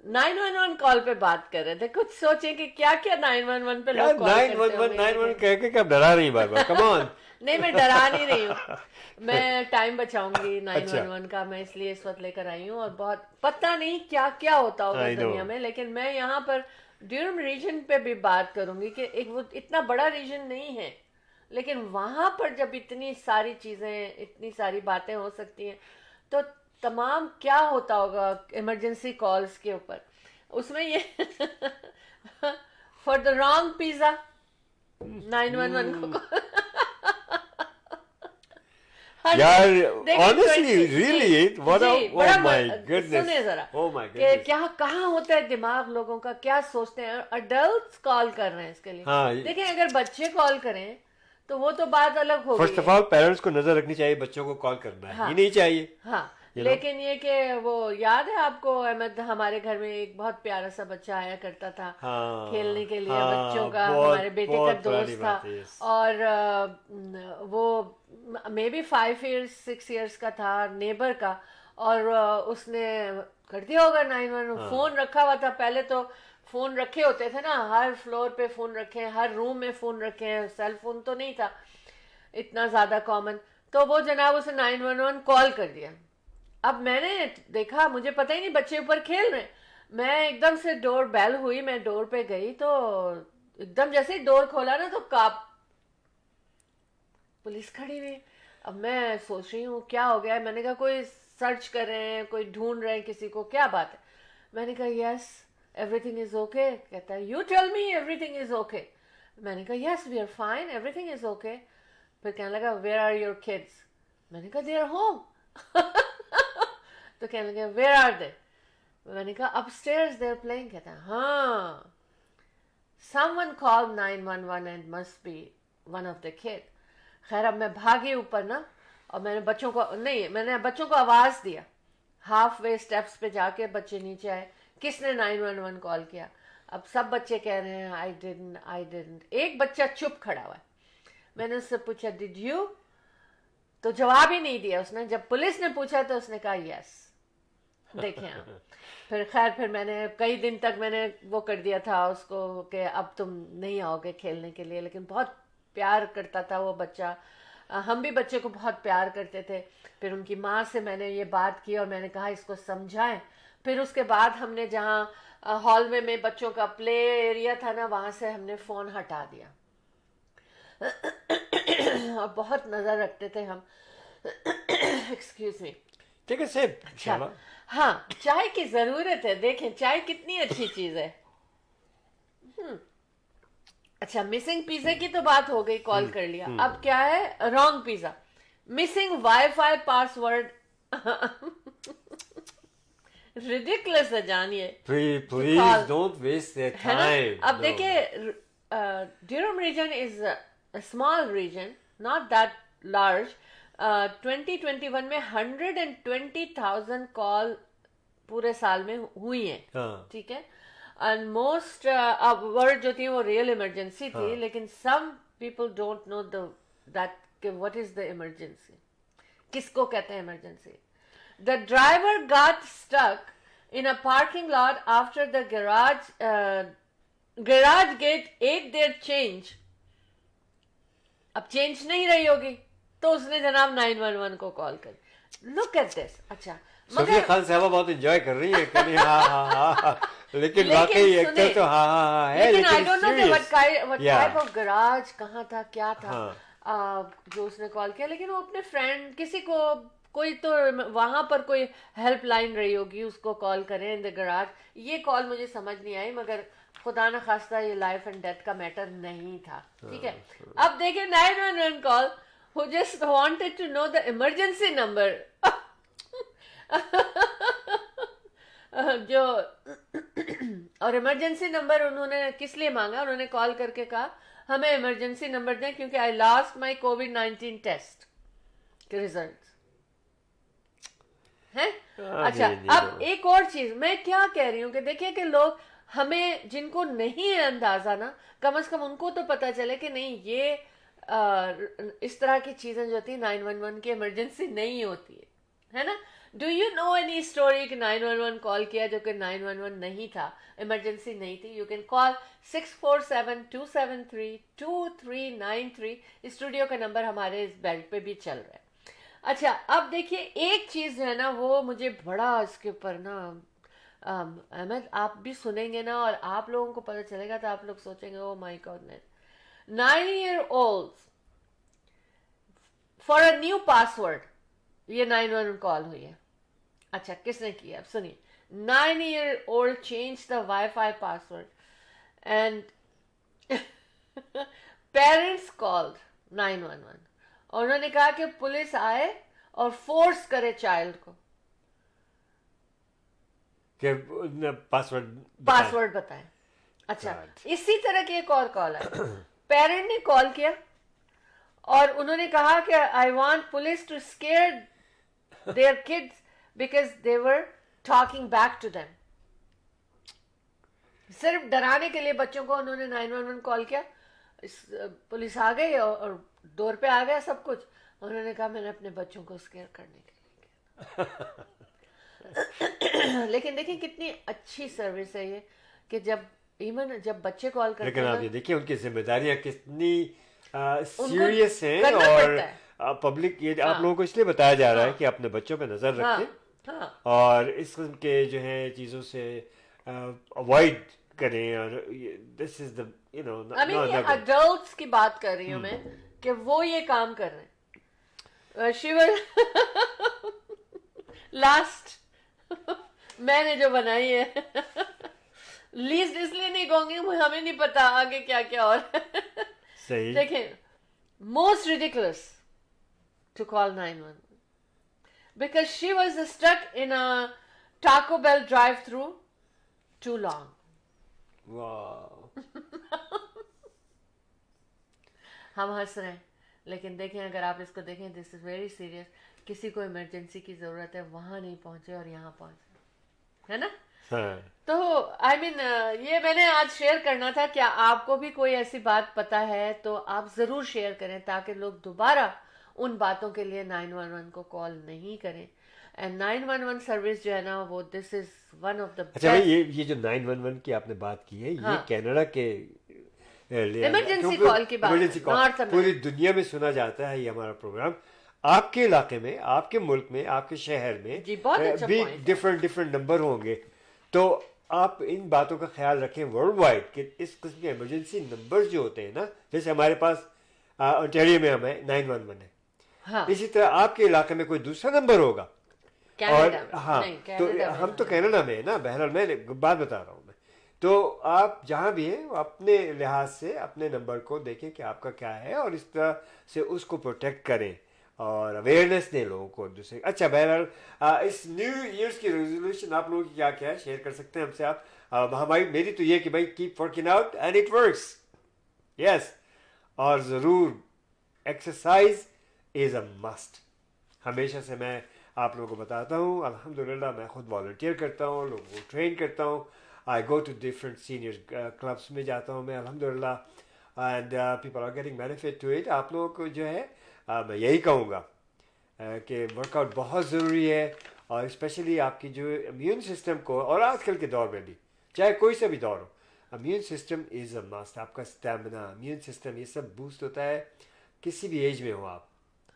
911 call पे बात कर रहे थे, कुछ सोचे कि क्या क्या 911 पे लोग कॉल करते होंगे। 911 कह के क्या डरा रही बार बार, कम ऑन। नहीं, मैं डरा नहीं रही हूँ, मैं टाइम बचाऊंगी 911 का, मैं इसलिए इस वक्त लेकर आई हूँ। और बहुत पता नहीं क्या क्या होता होगा दुनिया में, लेकिन मैं यहाँ पर ड्यूरम रीजन पे भी बात करूंगी कि एक वो इतना बड़ा रीजन नहीं है, लेकिन वहां पर जब इतनी सारी चीजें, इतनी सारी बातें हो सकती हैं, तो तमाम क्या होता होगा इमरजेंसी कॉल्स के ऊपर। उसमें ये फॉर द रॉन्ग पिज्जा 911 को यार honestly really what oh my goodness, सुने जरा, ओह माय कि गुडनेस, क्या कहाँ होता है दिमाग लोगों का, क्या सोचते हैं। अडल्ट्स कॉल कर रहे हैं इसके लिए। हाँ, देखें, अगर बच्चे कॉल करें तो वो तो बात अलग हो गई। फर्स्ट ऑफ ऑल पेरेंट्स को नजर रखनी चाहिए, बच्चों को कॉल करना है ही नहीं चाहिए। हाँ, लेकिन ये कि वो याद है आपको अहमद, हमारे घर में एक बहुत प्यारा सा बच्चा आया करता था खेलने के लिए, बच्चों का, हमारे बेटे का दोस्त था, और वो मे बी 5 years 6 years का था, नेबर का, और उसने कर दिया होगा 911। फोन रखा हुआ था, पहले तो फोन रखे होते थे ना, हर फ्लोर पे फोन रखे हैं, हर रूम में फोन रखे हैं, सेल फोन तो नहीं था इतना ज्यादा कॉमन। तो वो जनाब उसे 911 कॉल कर दिया। अब मैंने देखा, मुझे पता ही नहीं, बच्चे ऊपर खेल रहे, मैं एकदम से डोर बेल हुई, मैं डोर पे गई तो एकदम जैसे ही डोर खोला ना तो पुलिस खड़ी हुई। अब मैं सोच रही हूँ क्या हो गया है, मैंने कहा कोई सर्च कर रहे हैं, कोई ढूंढ रहे हैं किसी को, क्या बात है। मैंने कहा यस एवरीथिंग इज ओके। कहता है you tell me everything is okay. मैंने कहा yes we are fine everything is okay. फिर कहने लगा वेयर आर योर किड्स। मैंने कहा दे आर होम। तो कहने लगे वेयर आर दे। मैंने कहा अपस्टेयर्स दे आर प्लेइंग। कहता है हाँ someone called 911 and must be one of the kid. खैर अब मैं भागी ऊपर ना, और मैंने बच्चों को आवाज दिया, हाफ वे स्टेप्स पे जाके बच्चे नीचे आए, किसने 911 कॉल किया। अब सब बच्चे कह रहे हैं आई डिडंट। एक बच्चा चुप खड़ा हुआ है। मैंने उससे पूछा डिड यू, तो जवाब ही नहीं दिया उसने। जब पुलिस ने पूछा तो उसने कहा यस। देखें आप। फिर मैंने कई दिन तक मैंने वो कर दिया था उसको कि अब तुम नहीं आओगे खेलने के लिए, लेकिन बहुत प्यार करता था वो बच्चा, हम भी बच्चे को बहुत प्यार करते थे। फिर उनकी माँ से मैंने ये बात की और मैंने कहा इसको समझाएं। फिर उसके बाद हमने जहाँ हॉलवे में बच्चों का प्ले एरिया था ना, वहाँ से हमने फ़ोन हटा दिया और बहुत नज़र रखते थे हम। एक्सक्यूज मी, ठीक है सेब। अच्छा, हाँ चाय की ज़रूरत है। देखें चाय कितनी अच्छी चीज़ है। अच्छा, मिसिंग पिज्जा की तो बात हो गई, कॉल कर लिया। अब क्या है? Wrong pizza, missing wifi password. Ridiculous है, जानिए। Please call. Don't waste their है ना? टाइम। अब देखिए, Durham region is a small region, not that large. 2021 में 120,000 कॉल पूरे साल में हुई है। हाँ। ठीक है। एंड मोस्ट अब वर्ड जो थी वो रियल इमरजेंसी थी, हाँ। लेकिन some people don't know that what is the emergency, किसको कहते हैं emergency. The driver got stuck in a parking lot after the garage gate ate their change. अब चेंज नहीं रही होगी तो उसने जनाब 911 को कॉल कर। Look at this. अच्छा, सोफिया खान साहबा बहुत एंजॉय कर रही है कि हाँ, लेकिन वाकई एक्टर तो हाँ है, लेकिन आई लेकिन don't know serious. What Yeah. Type of garage कहाँ था, क्या था। हाँ। जो उसने कॉल किया, लेकिन वो अपने फ्रेंड किसी को, कोई तो वहां पर कोई हेल्पलाइन रही होगी, उसको कॉल करें इन द गराज। ये कॉल मुझे समझ नहीं आई, मगर खुदा न खास्ता ये लाइफ एंड डेथ का मैटर नहीं था। ठीक है। अब देखिए 911 call, who just wanted to know the emergency number. जो और इमरजेंसी नंबर उन्होंने किस लिए मांगा? उन्होंने कॉल करके कहा हमें इमरजेंसी नंबर दें क्योंकि आई लॉस्ट माई कोविड-19 टेस्ट के रिजल्ट है। अच्छा, अब एक और चीज मैं क्या कह रही हूँ कि देखिए कि लोग, हमें जिनको नहीं है अंदाजा ना, कम से कम उनको तो पता चले कि नहीं, ये इस तरह की चीजें जो होती 911 की इमरजेंसी नहीं होती है ना। Do you know any story कि 911 कॉल किया जो कि 911 नहीं था, इमरजेंसी नहीं थी? You can call 647-273-2393। स्टूडियो का नंबर हमारे इस बेल्ट पे भी चल रहा है। अच्छा, अब देखिए एक चीज जो है ना, वो मुझे बड़ा इसके ऊपर ना, अहमद आप भी सुनेंगे ना और आप लोगों को पता चलेगा तो आप लोग सोचेंगे oh my goodness. 9-year-old for a new password, ये 911 कॉल हुई है। अच्छा, किसने किया? अब सुनिए। 9-year-old change the wifi password and parents called 911। और उन्होंने कहा कि पुलिस आए और फोर्स करे चाइल्ड को कि पासवर्ड बताएं। अच्छा, God. इसी तरह की एक और कॉल है। पेरेंट ने कॉल किया और उन्होंने कहा कि I want police to scare their kids because they were talking back to them. सिर्फ डराने के लिए बच्चों को उन्होंने 911 कॉल किया। पुलिस आ गई और डोर पे आ गया सब कुछ। उन्होंने कहा मैंने अपने बच्चों को स्केयर करने के लिए किया। लेकिन देखिए कितनी अच्छी सर्विस है ये, कि जब बच्चे कॉल करते हैं। लेकिन आप ये देखिए उनकी जिम्मेदारियां कितनी सीरियस हैं, करना और पड़ता है। पब्लिक ये आप लोगों को इसलिए बताया जा रहा है कि अपने बच्चों पे नजर रखें और इस किस्म के जो है चीजों से अवॉइड करें। और दिस इज द अडल्ट्स की बात कर रही हूँ मैं, कि वो ये काम कर रहे हैं। शिवर लास्ट मैंने जो बनाई है, लीस्ट इसलिए नहीं कहूंगी, हमें नहीं पता आगे क्या क्या और सही। देखें, most ridiculous to call 911 because she was stuck in a Taco Bell drive-thru too long. वाह। हम हंस रहे हैं, लेकिन देखें अगर आप इसको देखें, दिस इज वेरी सीरियस। किसी को इमरजेंसी की जरूरत है, वहां नहीं पहुंचे और यहाँ पहुंचे, है ना। हाँ। तो आई मीन ये मैंने आज शेयर करना था। क्या आपको भी कोई ऐसी बात पता है तो आप जरूर शेयर करें, ताकि लोग दोबारा उन बातों के लिए 911 को कॉल नहीं करें। एंड 911 सर्विस जो है ना, वो this is one of the best. अच्छा भाई, ये जो 911 की आपने बात की है, ये कनाडा के इमरजेंसी कॉल की बात है, नॉर्थ अमेरिका। पूरी दुनिया में सुना जाता है ये हमारा प्रोग्राम। आपके इलाके में, आपके मुल्क में, आपके शहर में जी, बहुत अच्छा भी point है। डिफरेंट नंबर होंगे, तो आप इन बातों का ख्याल रखें वर्ल्ड वाइड कि इस किस्म के इमरजेंसी नंबर जो होते हैं ना, जैसे हमारे पास ओंटारियो में हमें 911 है। हाँ। इसी तरह आपके इलाके में कोई दूसरा नंबर होगा। और हाँ, तो हम तो कनाडा में है ना, बहरहाल मैं बात बता रहा हूँ मैं, तो आप जहाँ भी हैं अपने लिहाज से अपने नंबर को देखें कि आपका क्या है और इस तरह से उसको प्रोटेक्ट करें और अवेयरनेस दें लोगों को दूसरे। अच्छा, बहरहाल इस न्यू ईयर्स की रेजोल्यूशन आप लोगों की क्या क्या है शेयर कर सकते हैं हमसे आप। हमारी मेरी तो ये कि भाई keep working out and it works, yes. और ज़रूर एक्सरसाइज इज़ अ मस्ट। हमेशा से मैं आप लोगों को बताता हूँ, अल्हम्दुलिल्लाह मैं खुद वॉलंटियर करता हूँ, लोगों को ट्रेन करता हूँ। I go to different senior clubs में जाता हूँ मैं, अल्हम्दुलिल्लाह, and people are getting benefit to it. आप लोगों को जो है मैं यही कहूँगा कि वर्कआउट बहुत ज़रूरी है, और स्पेशली आपकी जो इम्यून सिस्टम को, और आजकल के दौर में भी चाहे कोई सा भी दौर हो, immune system is a must. आपका स्टेमिना, इम्यून सिस्टम, ये सब बूस्ट होता है किसी भी एज में हो आप।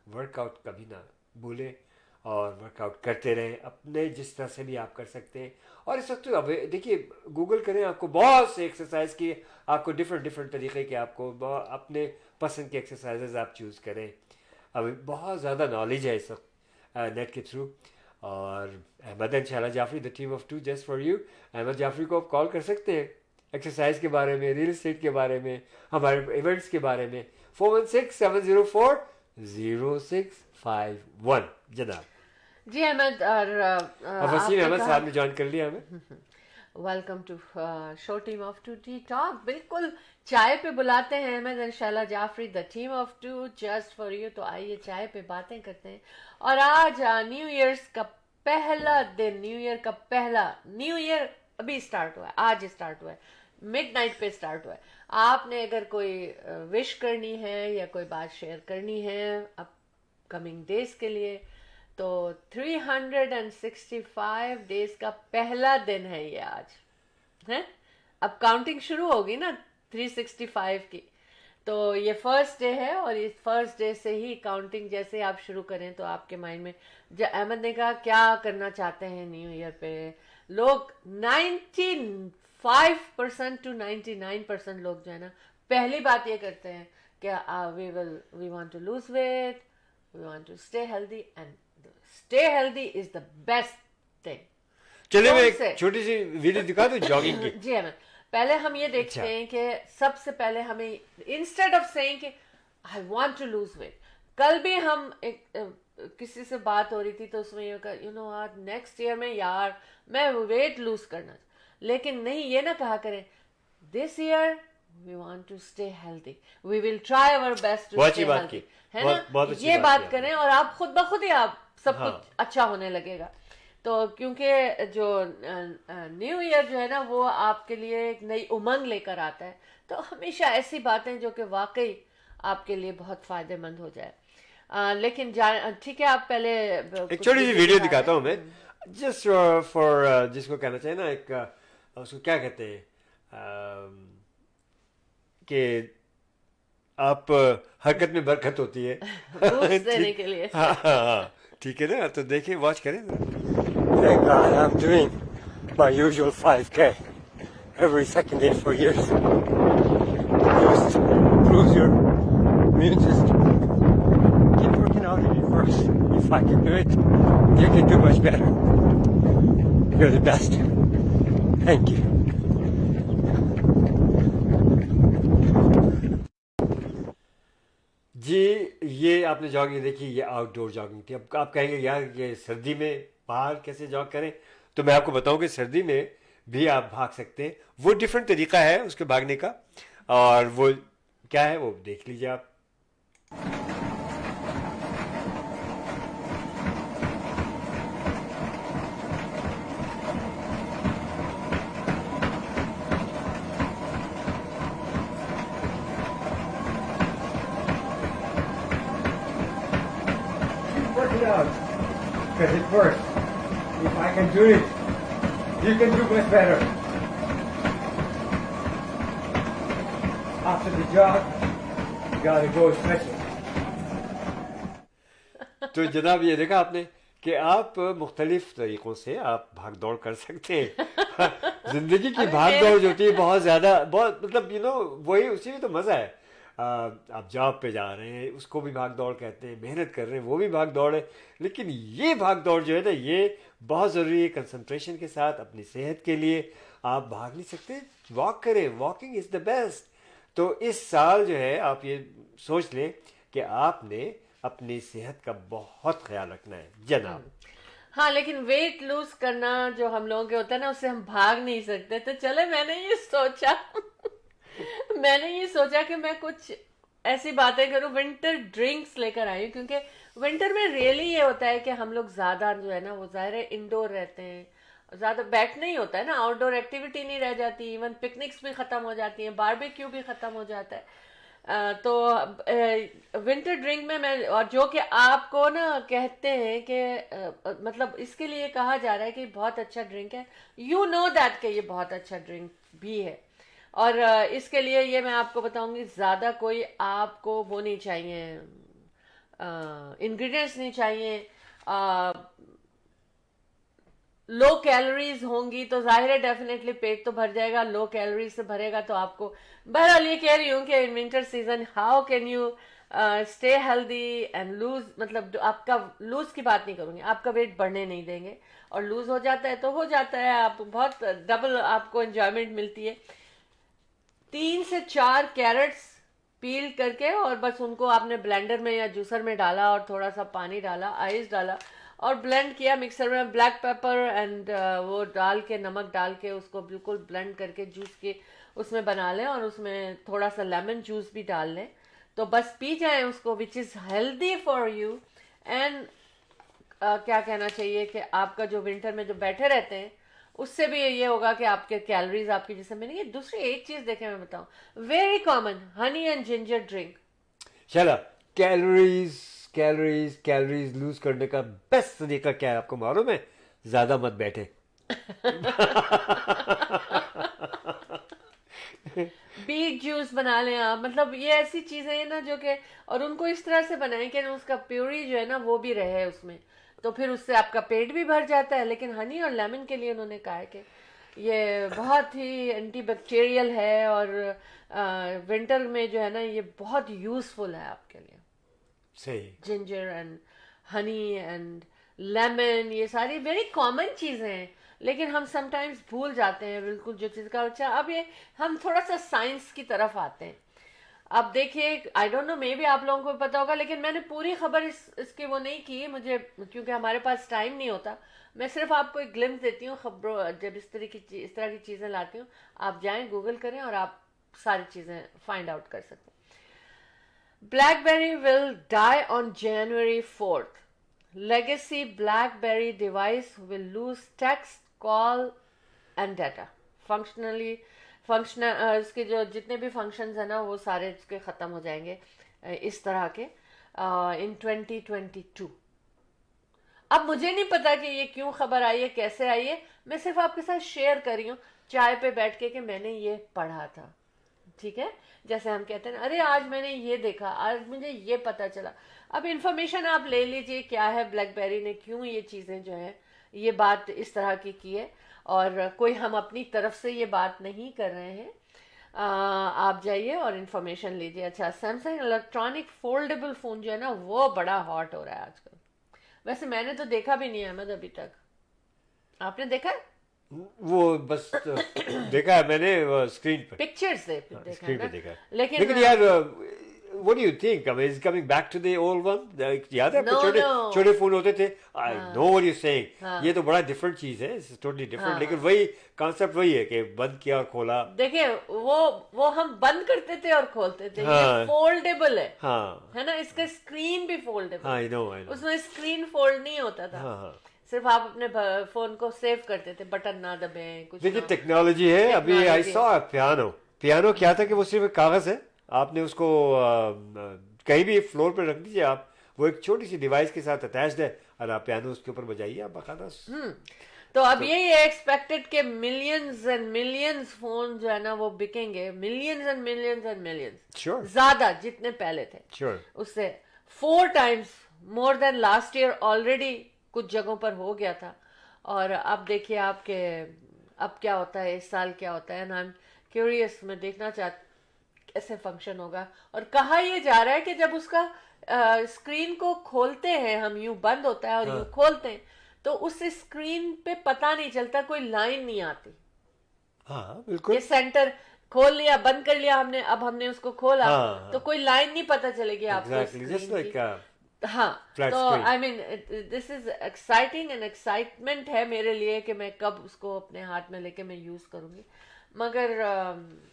वर्कआउट कभी ना भूलें और वर्कआउट करते रहें अपने जिस तरह से भी आप कर सकते हैं। और इस वक्त तो अब देखिए गूगल करें, आपको बहुत से एक्सरसाइज की, आपको डिफरेंट तरीके के, आपको अपने पसंद के एक्सरसाइजेज आप चूज़ करें। अब बहुत ज़्यादा नॉलेज है इस वक्त नेट के थ्रू। और Ahmed and Shahla Jafri, the team of two just for you. Ahmed Jafri को आप कॉल कर सकते हैं एक्सरसाइज के बारे में, रियल एस्टेट के बारे में, हमारे इवेंट्स के बारे में। 416-704-0651 जनाब। जी अहमद, और वसीम अहमद साहब ने ज्वाइन कर लिया हमें। Welcome to show team of two tea talk. बिल्कुल चाय पे बुलाते हैं Ahmed and Shaila Jafri, the team of two just for you. तो आइए चाय पे बातें करते हैं। और आज न्यू ईयर्स का पहला दिन, न्यू ईयर अभी स्टार्ट हुआ है, आज स्टार्ट हुआ है, मिडनाइट पे स्टार्ट हुआ है। आपने अगर कोई विश करनी है या कोई बात शेयर करनी है अपकमिंग डेज के लिए, तो 365 डेज का पहला दिन है ये आज, है। अब काउंटिंग शुरू होगी ना 365 की, तो ये फर्स्ट डे है, और इस फर्स्ट डे से ही काउंटिंग जैसे आप शुरू करें तो आपके माइंड में, अहमद ने कहा क्या करना चाहते हैं न्यू ईयर पे, लोग 95% to 99% लोग जो है ना, पहली बात ये करते हैं कि we want to lose weight, we want to stay healthy, and stay healthy is the best thing. चलिए मैं एक छोटी सी वीडियो दिखा दूं जॉगिंग की। जी अहमद, पहले हम ये देखते हैं कि सबसे पहले हमें, इंस्टेड ऑफ सेइंग कि I want to lose weight, कल भी हम किसी से बात हो रही थी तो उसमें ये कहा, यू नो आज नेक्स्ट ईयर में यार मैं वेट लूज करना, लेकिन नहीं, ये ना कहा करें this year we want to stay healthy, we will try our best to stay healthy, है ना। ये बात करें और आप खुद ब खुद ही आप सब कुछ अच्छा होने लगेगा। तो क्योंकि जो न्यू ईयर जो है ना, वो आपके लिए एक नई उमंग लेकर आता है, तो हमेशा ऐसी बातें जो कि वाकई आपके लिए बहुत फायदेमंद हो जाए। लेकिन ठीक है, आप पहले एक छोटी सी वीडियो दिखाता हूँ मैं, जस्ट फॉर जिसको कहना चाहिए ना, एक उसको क्या कहते हैं कि आप हरकत में बरकत होती है देने के लिए। हाँ, ठीक है ना। तो देखिए, वॉच करें। Thank God I'm doing my usual 5K every second day for years. Just improves your immune system. Keep working out at it first. If I can do it, you can do much better. You're the best. Thank you. जी, ये आपने jogging देखी, ये outdoor jogging थी। अब आप कहेंगे यार ये सर्दी में बाहर कैसे जॉग करें, तो मैं आपको बताऊं कि सर्दी में भी आप भाग सकते हैं। वो डिफरेंट तरीका है उसके भागने का, और वो क्या है वो देख लीजिए आप। Work it out. Because it works. If I can do it, you can do much better. After the jog, you gotta go stretching. तो जनाब ये देखा आपने कि आप मुख्तलिफ तरीक़ों से आप भाग दौड़ कर सकते हैं। जिंदगी की भाग दौड़ जो होती है बहुत ज़्यादा, बहुत मतलब यू नो वही, उसी में तो मज़ा है। आप जॉब पे जा रहे हैं उसको भी भाग दौड़ कहते हैं, मेहनत कर रहे हैं वो भी भाग दौड़ है, लेकिन ये भाग दौड़ जो है ना, ये बहुत ज़रूरी है कंसंट्रेशन के साथ अपनी सेहत के लिए। आप भाग नहीं सकते, वॉक करें, वॉकिंग इज द बेस्ट। तो इस साल जो है आप ये सोच लें कि आपने अपनी सेहत का बहुत ख्याल रखना है जनाब। हाँ, लेकिन वेट लूज करना जो हम लोगों के होता है ना, उससे हम भाग नहीं सकते। तो चले मैंने ये सोचा कि मैं कुछ ऐसी बातें करूं, विंटर ड्रिंक्स लेकर आई हूं, क्योंकि विंटर में रियली ये होता है कि हम लोग ज्यादा जो है ना वो जाहिर है इंडोर रहते हैं, ज्यादा बैठना ही होता है ना, आउटडोर एक्टिविटी नहीं रह जाती, इवन पिकनिक्स भी खत्म हो जाती हैं, बारबेक्यू भी खत्म हो जाता है। तो विंटर ड्रिंक में मैं, और जो कि आपको ना कहते हैं कि मतलब इसके लिए कहा जा रहा है कि बहुत अच्छा ड्रिंक है, यू नो दैट कि ये बहुत अच्छा ड्रिंक भी है। और इसके लिए ये मैं आपको बताऊंगी, ज़्यादा कोई आपको वो नहीं चाहिए, इंग्रेडिएंट्स नहीं चाहिए, लो कैलोरीज होंगी, तो जाहिर है डेफिनेटली पेट तो भर जाएगा, लो कैलोरीज से भरेगा तो आपको। बहरहाल ये कह रही हूँ कि in winter season how can you stay healthy and lose, मतलब आपका लूज की बात नहीं करूंगी, आपका वेट बढ़ने नहीं देंगे, और लूज हो जाता है तो हो जाता है, आप बहुत डबल आपको एंजॉयमेंट मिलती है। 3 से 4 कैरेट्स पील करके और बस उनको आपने ब्लेंडर में या जूसर में डाला और थोड़ा सा पानी डाला, आइस डाला और ब्लेंड किया मिक्सर में, ब्लैक पेपर एंड वो डाल के, नमक डाल के उसको बिल्कुल ब्लेंड करके जूस के उसमें बना लें, और उसमें थोड़ा सा लेमन जूस भी डाल लें, तो बस पी जाएं उसको, which is healthy for you. And क्या कहना चाहिए कि आपका जो विंटर में जो बैठे रहते हैं उससे भी ये होगा कि आपके कैलोरीज आपकी जिससे मिलेंगे। दूसरी एक चीज देखें मैं बताऊं, very common, honey and ginger drink. चला, कैलोरीज लूज करने का बेस्ट तरीका क्या है आपको मालूम है? ज्यादा मत बैठे। बीट जूस बना लें आप, मतलब ये ऐसी चीजें हैं ना जो कि, और उनको इस तरह से बनाएं कि उसका प्यूरी जो है ना वो भी रहे उसमें, तो फिर उससे आपका पेट भी भर जाता है। लेकिन हनी और लेमन के लिए उन्होंने कहा है कि ये बहुत ही एंटीबैक्टीरियल है, और विंटर में जो है ना ये बहुत यूजफुल है आपके लिए। सही। Ginger and honey and lemon, ये सारी वेरी कॉमन चीजें हैं, लेकिन हम समटाइम्स भूल जाते हैं बिल्कुल जो चीज का। अच्छा, अब ये हम थोड़ा सा साइंस की तरफ आते हैं। अब देखिए, I don't know, may be आप लोगों को पता होगा, लेकिन मैंने पूरी खबर इसकी वो नहीं की मुझे, क्योंकि हमारे पास टाइम नहीं होता। मैं सिर्फ आपको एक ग्लिम्स देती हूँ खबरों, जब इस तरह की चीज़ें लाती हूँ, आप जाएं गूगल करें और आप सारी चीज़ें फाइंड आउट कर सकते हैं। BlackBerry will die on January 4th. Legacy BlackBerry device will lose text, call and data. इसके जो जितने भी फंक्शंस हैं ना वो सारे इसके ख़त्म हो जाएंगे इस तरह के इन 2022। अब मुझे नहीं पता कि ये क्यों खबर आई है, कैसे आई है, मैं सिर्फ आपके साथ शेयर कर रही हूँ चाय पे बैठ के कि मैंने ये पढ़ा था। ठीक है, जैसे हम कहते हैं अरे आज मैंने ये देखा, आज मुझे ये पता चला। अब इंफॉर्मेशन आप ले लीजिए क्या है, ब्लैकबेरी ने क्यों ये चीज़ें जो है ये बात इस तरह की है, और कोई हम अपनी तरफ से ये बात नहीं कर रहे हैं। आप जाइए और इन्फॉर्मेशन लीजिए। अच्छा, सैमसंग इलेक्ट्रॉनिक फोल्डेबल फ़ोन जो है ना वो बड़ा हॉट हो रहा है आजकल। वैसे मैंने तो देखा भी नहीं अहमद अभी तक, आपने देखा है? वो बस देखा है मैंने स्क्रीन पे, पिक्चर से देखा स्क्रीन पे है देखा है। ना? लेकिन यार what do you think? I mean, is coming back to the old one? याद है No, छोटे no. छोटे फोन होते थे। I know what you're saying. हाँ। ये तो बड़ा डिफरेंट चीज है, it's totally different। हाँ। लेकिन वही कॉन्सेप्ट वही है कि बंद किया और खोला। देखिए, वो हम बंद करते थे और खोलते थे। हाँ। ये फोल्डेबल है, हाँ है ना, इसका स्क्रीन भी फोल्डेबल। हाँ, I know। उसमें स्क्रीन फोल्ड नहीं होता था। हाँ। सिर्फ आप अपने फोन को सेव करते थे, बटन ना दबें कुछ देखिए ना। टेक्नोलॉजी है। अभी आई Technology सॉ पियानो क्या था कि वो सिर्फ कागज है, आपने उसको कहीं भी फ्लोर पे रख दीजिए आप, वो एक छोटी सी डिवाइस के साथ अटैच्ड है और आप पियानो उसके ऊपर बजाइए आप बाकायदा। तो अब यही है एक्सपेक्टेड के मिलियंस एंड मिलियंस फोन जो है ना वो बिकेंगे, millions and millions and millions, Sure। ज्यादा जितने पहले थे श्योर। उससे 4 times more than last year already कुछ जगहों पर हो गया था। और अब देखिए आपके अब क्या होता है, इस साल क्या होता है, एंड आई एम क्यूरियस, मैं देखना चाहती कैसे फंक्शन होगा। और कहा ये जा रहा है कि जब उसका स्क्रीन को खोलते हैं हम, यूं बंद होता है और यूं खोलते हैं, तो उस स्क्रीन पे पता नहीं चलता, कोई लाइन नहीं आती। हाँ बिल्कुल। ये सेंटर खोल लिया, बंद कर लिया हमने, अब हमने उसको खोला हाँ, तो कोई लाइन नहीं पता चलेगी आपको एग्जैक्टली जस्ट स्क्रीन लाइक की। हाँ, flat तो screen. I mean this is exciting and excitement है मेरे लिए कि मैं कब उसको अपने हाथ में लेके मैं यूज करूंगी। मगर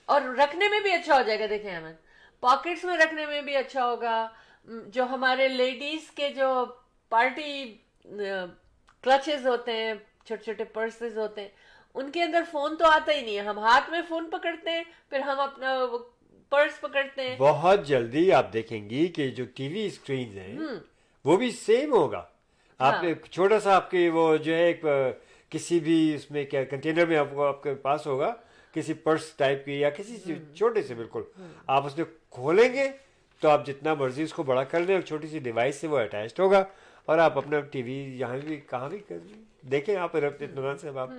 और रखने में भी अच्छा हो जाएगा। देखें अहमद, पॉकेट्स में रखने में भी अच्छा होगा। जो हमारे लेडीज के जो पार्टी क्लचेस होते हैं, छोटे छोटे पर्सेस होते हैं, उनके अंदर फोन तो आता ही नहीं है। हम हाथ में फोन पकड़ते हैं, फिर हम अपना पर्स पकड़ते हैं। बहुत जल्दी आप देखेंगी कि जो टीवी स्क्रीन है वो भी सेम होगा। आप हाँ। एक छोटा सा आपके वो जो है एक किसी भी उसमें क्या कंटेनर में आपको आपके पास होगा, किसी पर्स टाइप की या किसी छोटे से बिल्कुल, आप उसमें खोलेंगे तो आप जितना मर्जी उसको बड़ा कर लें, एक छोटी सी डिवाइस से वो अटैच्ड होगा और आप अपना टीवी यहाँ भी कहाँ भी कर देखें। आप इत्मीनान से आप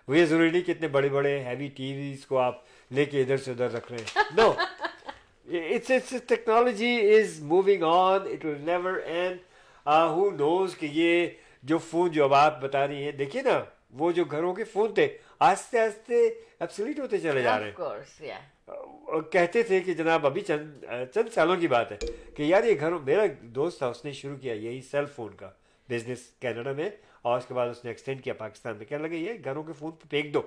वो ये जरूरी नहीं कि इतने बड़े बड़े हैवी टीवीज को आप लेके इधर से उधर रख रहे हैं। No, it's technology is moving on, it will never end. Who knows कि ये जो फोन जो अब आप बता रही हैं, देखिए ना वो जो घरों के फोन थे आस्ते आस्ते obsolete होते चले जा रहे हैं। Of course, yeah. और कहते थे कि जनाब अभी चंद सालों की बात है कि यार ये घर, मेरा दोस्त था उसने शुरू किया यही सेल फोन का बिजनेस कनाडा में, और उसके बाद उसने एक्सटेंड किया पाकिस्तान में। कहने लगे ये घरों के फोन पे फेंक दो,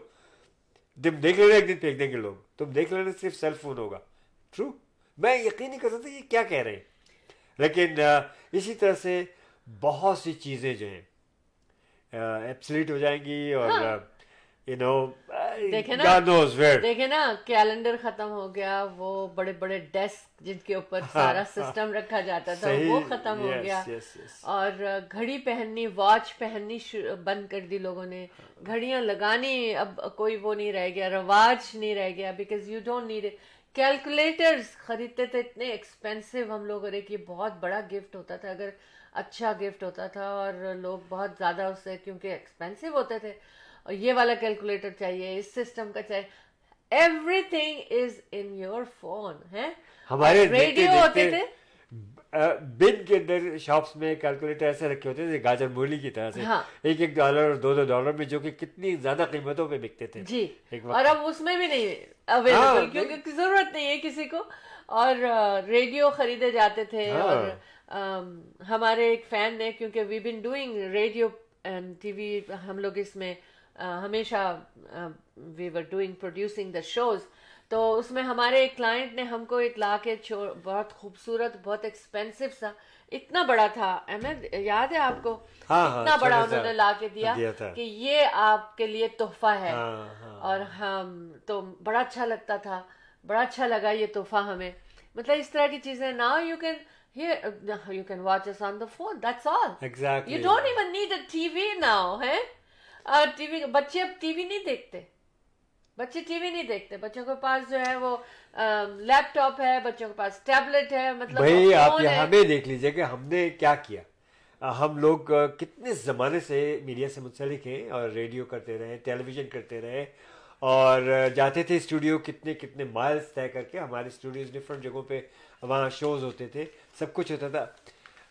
तुम देख लेना एक दिन फेंक देंगे लोग, तुम देख लेना सिर्फ सेल फोन होगा। ट्रू, मैं यकीन नहीं कर सकता ये क्या कह रहे हैं। लेकिन इसी तरह से बहुत सी चीज़ें जो हैं एब्सोल्यूट हो जाएंगी और यू नो देखे ना, God knows where. देखे ना, कैलेंडर खत्म हो गया, वो बड़े बड़े डेस्क जिनके ऊपर सारा सिस्टम रखा जाता था सही, वो खत्म हो yes, गया। yes, yes. और घड़ी पहननी, वॉच पहननी बंद कर दी लोगों ने। घड़ियां लगानी अब कोई वो नहीं रह गया, रवाज नहीं रह गया, because you don't need it. Calculators खरीदते थे इतने एक्सपेंसिव हम लोग, और एक ये बहुत बड़ा गिफ्ट होता था अगर अच्छा गिफ्ट होता था, और लोग बहुत ज़्यादा उससे क्योंकि एक्सपेंसिव होते थे, और ये वाला कैलकुलेटर चाहिए, इस सिस्टम का चाहिए। Everything is in your phone है। हमारे रेडियो देखते होते थे, देखते बिन के अंदर शॉप्स में कैलकुलेटर ऐसे रखे होते थे गाजर मूली की तरह से। हाँ। $1 और $2 में, जो कि कितनी ज्यादा कीमतों पे बिकते थे जी। एक वक्त। और अब उसमें भी नहीं अवेलेबल, हाँ, क्योंकि जरूरत नहीं है किसी को। और रेडियो खरीदे जाते थे। हाँ। और हमारे एक फैन ने, क्योंकि we been doing radio and TV, हम लोग इसमें हमेशा we were doing producing the shows, तो उसमें हमारे एक क्लाइंट ने हमको एक ला के बहुत खूबसूरत, बहुत एक्सपेंसिव सा, इतना बड़ा था अहमद, याद है आपको? हाँ, इतना बड़ा छोटा सा उन्होंने ला के दिया था। कि ये आपके लिए तोहफा है। हाँ। और हम तो बड़ा अच्छा लगता था, बड़ा अच्छा लगा ये तोहफा हमें। मतलब इस तरह की चीजें, now you can watch us on the phone, that's all. Exactly. You don't even need a TV now, है? टीवी, बच्चे अब टीवी नहीं देखते, बच्चे टीवी नहीं देखते। बच्चों के पास जो है वो लैपटॉप है, बच्चों के पास टैबलेट है, मतलब भाई आप फोन यहाँ है। में देख लीजिए कि हमने क्या किया। हम लोग कितने ज़माने से मीडिया से मुंसलिक हैं और रेडियो करते रहे, टेलीविज़न करते रहे, और जाते थे स्टूडियो कितने कितने माइल्स तय करके। हमारे स्टूडियोज डिफरेंट जगहों पे वहाँ शोज होते थे, सब कुछ होता था।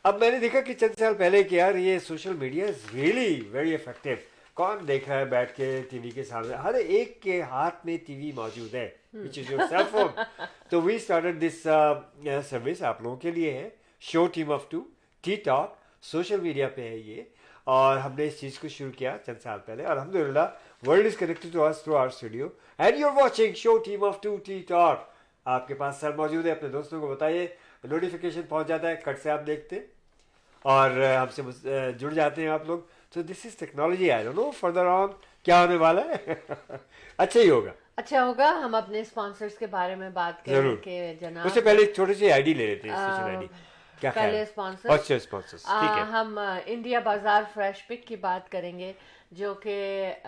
अब मैंने देखा कि चंद साल पहले कि यार ये social media is really very effective. कौन देख रहा है बैठ के टीवी के सामने? हर एक के हाथ में टीवी मौजूद है, which is your cell phone. तो वी स्टार्टेड दिस सर्विस, आप लोगों के लिए है, show team of two, tea talk, social media पे है ये, और हमने इस चीज़ को शुरू किया चंद साल पहले। और अल्हम्दुलिल्लाह world is connected to us through our studio and you are watching show team of two tea talk. आपके पास सर मौजूद है, अपने दोस्तों को बताइए, नोटिफिकेशन पहुंच जाता है, कट से आप देखते और हमसे जुड़ जाते हैं आप लोग। तो this is technology. I don't know further on क्या होने वाला है। अच्छा ही होगा, अच्छा होगा। हम अपने स्पॉन्सर्स के बारे में बात करें जरूर। कि जनाब, उससे पहले एक छोटी सी आईडी ले लेते हैं, स्टेशन आईडी। क्या ख्याल पहले है? स्पॉन्सर्स, अच्छा स्पॉन्सर्स, ठीक है। हम इंडिया बाजार फ्रेश पिक की बात करेंगे, जो कि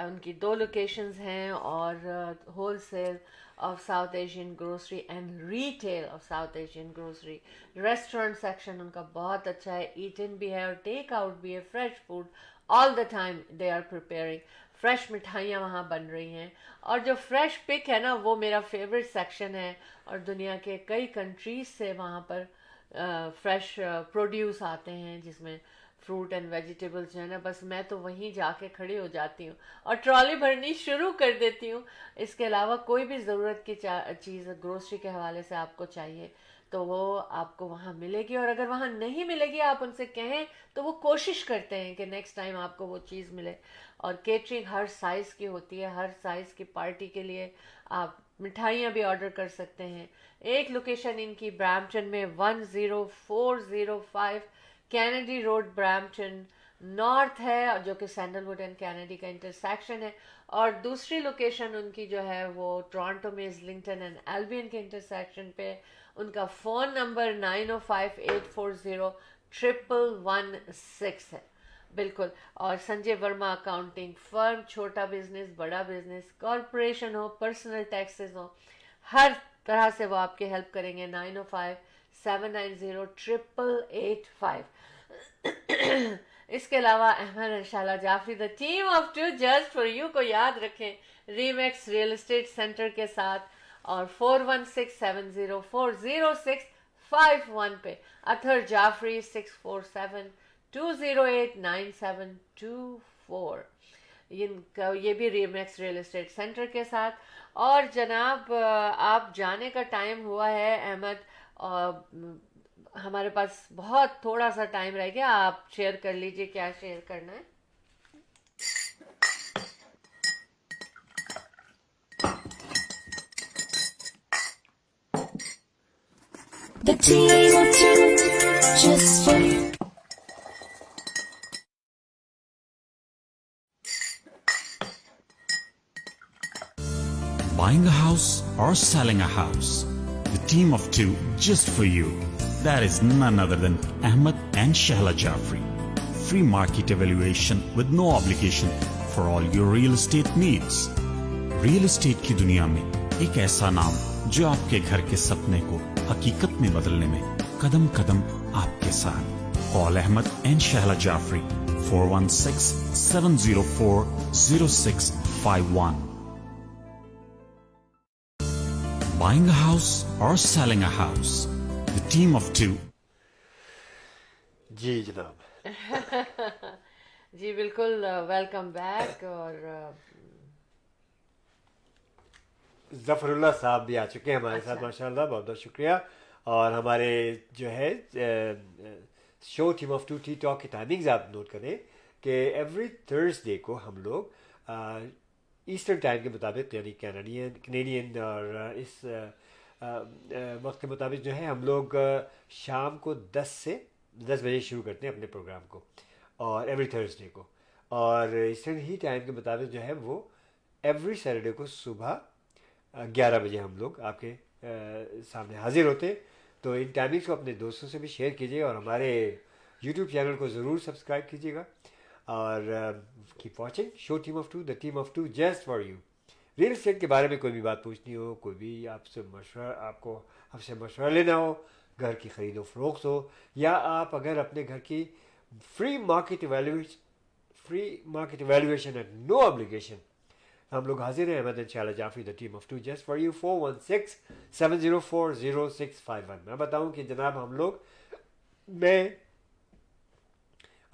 उनकी 2 लोकेशंस हैं, और wholesale of south Asian grocery and retail of south Asian grocery. Restaurant section उनका बहुत अच्छा है, ईट इन भी है और टेक आउट भी है। Fresh food all the time they are preparing, fresh मिठाइयाँ वहाँ बन रही हैं। और जो फ्रेश पिक है ना, वो मेरा फेवरेट सेक्शन है, और दुनिया के कई कंट्रीज से वहाँ पर फ्रेश प्रोड्यूस आते हैं, जिसमें फ्रूट एंड वेजिटेबल्स जो है ना, बस मैं तो वहीं जाके खड़ी हो जाती हूँ और ट्रॉली भरनी शुरू कर देती हूँ। इसके अलावा कोई भी ज़रूरत की चीज़ ग्रोसरी के हवाले से आपको चाहिए तो वो आपको वहाँ मिलेगी, और अगर वहाँ नहीं मिलेगी आप उनसे कहें तो वो कोशिश करते हैं कि नेक्स्ट टाइम आपको वो चीज़ मिले। और केटरिंग हर साइज़ की होती है, हर साइज़ की पार्टी के लिए आप मिठाइयाँ भी ऑर्डर कर सकते हैं। एक लोकेशन इनकी ब्रैम्पटन में 10405 कैनेडी रोड ब्रैम्पटन नॉर्थ है, और जो कि सैंडलवुड एंड कैनेडी का इंटरसेक्शन है। और दूसरी लोकेशन उनकी जो है वो टोरंटो में इज़लिंगटन एंड एल्बियन के इंटरसेक्शन पे। उनका फ़ोन नंबर 9058401116 है। बिल्कुल। और संजय वर्मा अकाउंटिंग फर्म, छोटा बिजनेस, बड़ा बिजनेस, कॉरपोरेशन हो, पर्सनल टैक्सेस हो, हर तरह से वो आपकी हेल्प करेंगे। 9057908885। इसके अलावा अहमद एंड शाला Jafri the team of two just for you को याद रखें रीमैक्स रियल एस्टेट सेंटर के साथ, और 4167040651 पे। अथर जाफरी 647-208-9724, इनका ये भी रीमैक्स रियल एस्टेट सेंटर के साथ। और जनाब आप जाने का टाइम हुआ है अहमद, और हमारे पास बहुत थोड़ा सा टाइम रह गया, आप शेयर कर लीजिए क्या शेयर करना है। The team of two, just for you. Buying a house or selling a house? The team of two just for you. That is none other than Ahmed and Shahla Jafri. Free market evaluation with no obligation for all your real estate needs. Real estate की दुनिया में एक ऐसा नाम जो आपके घर के सपने को हकीकत में बदलने में कदम कदम आपके साथ। Call Ahmed and Shahla Jafri 416-704-0651. Buying a house or selling a house? The team of two. जी जनाब। जी बिल्कुल, वेलकम बैक। और ज़फ़रुल्लाह साहब भी आ चुके हैं हमारे साथ, माशाल्लाह, बहुत बहुत शुक्रिया। और हमारे जो है show team of two tea talk की टाइमिंग्स आप नोट करें कि एवरी थर्सडे को हम लोग ईस्टर्न टाइम के मुताबिक, यानी कैनेडियन और इस वक्त के मुताबिक जो है हम लोग शाम को 10 बजे शुरू करते हैं अपने प्रोग्राम को, और एवरी थर्सडे को। और ईस्टर्न ही टाइम के मुताबिक जो है वो एवरी सैटरडे को सुबह 11 बजे हम लोग आपके सामने हाजिर होते। तो इन टाइमिंग्स को अपने दोस्तों से भी शेयर कीजिए, और हमारे यूट्यूब चैनल को ज़रूर सब्सक्राइब कीजिएगा। और keep watching show team of two, the team of two just for you. Real estate के बारे में कोई भी बात पूछनी हो, कोई भी आपसे मशवरा लेना हो, घर की ख़रीदो फरोख्त हो, या आप अगर अपने घर की free market evaluation at no obligation, हम लोग हाजिर हैं। अहमद एंड शाला Jafri the team of two just for you 416-704-0651। मैं बताऊं कि जनाब हम लोग, मैं,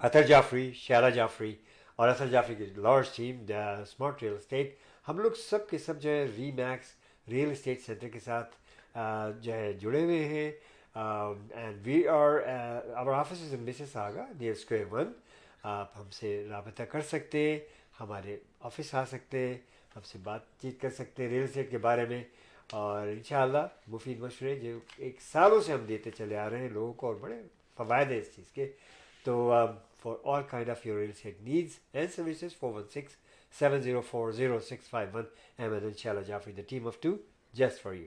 अतर जाफरी, शाला जाफरी और अतर जाफरी की large team the smart real estate, हम लोग सब के सब जो है रीमैक्स रियल एस्टेट सेंटर के साथ जो है जुड़े हुए हैं। And we are our office in Mississauga near square 1। आप हमसे रब्ता कर सकते हैं, हमारे ऑफिस आ सकते हैं, हमसे बातचीत कर सकते हैं रियल एस्टेट के बारे में। और इंशाअल्लाह मुफीद मशवरे जो एक सालों से हम देते चले आ रहे हैं लोगों को, और बड़े फ़वायद हैं इस चीज़ के। तो for all kind of your real estate needs and services 416-704-0651। Ahmed and शाला Jafri the team of two just for you.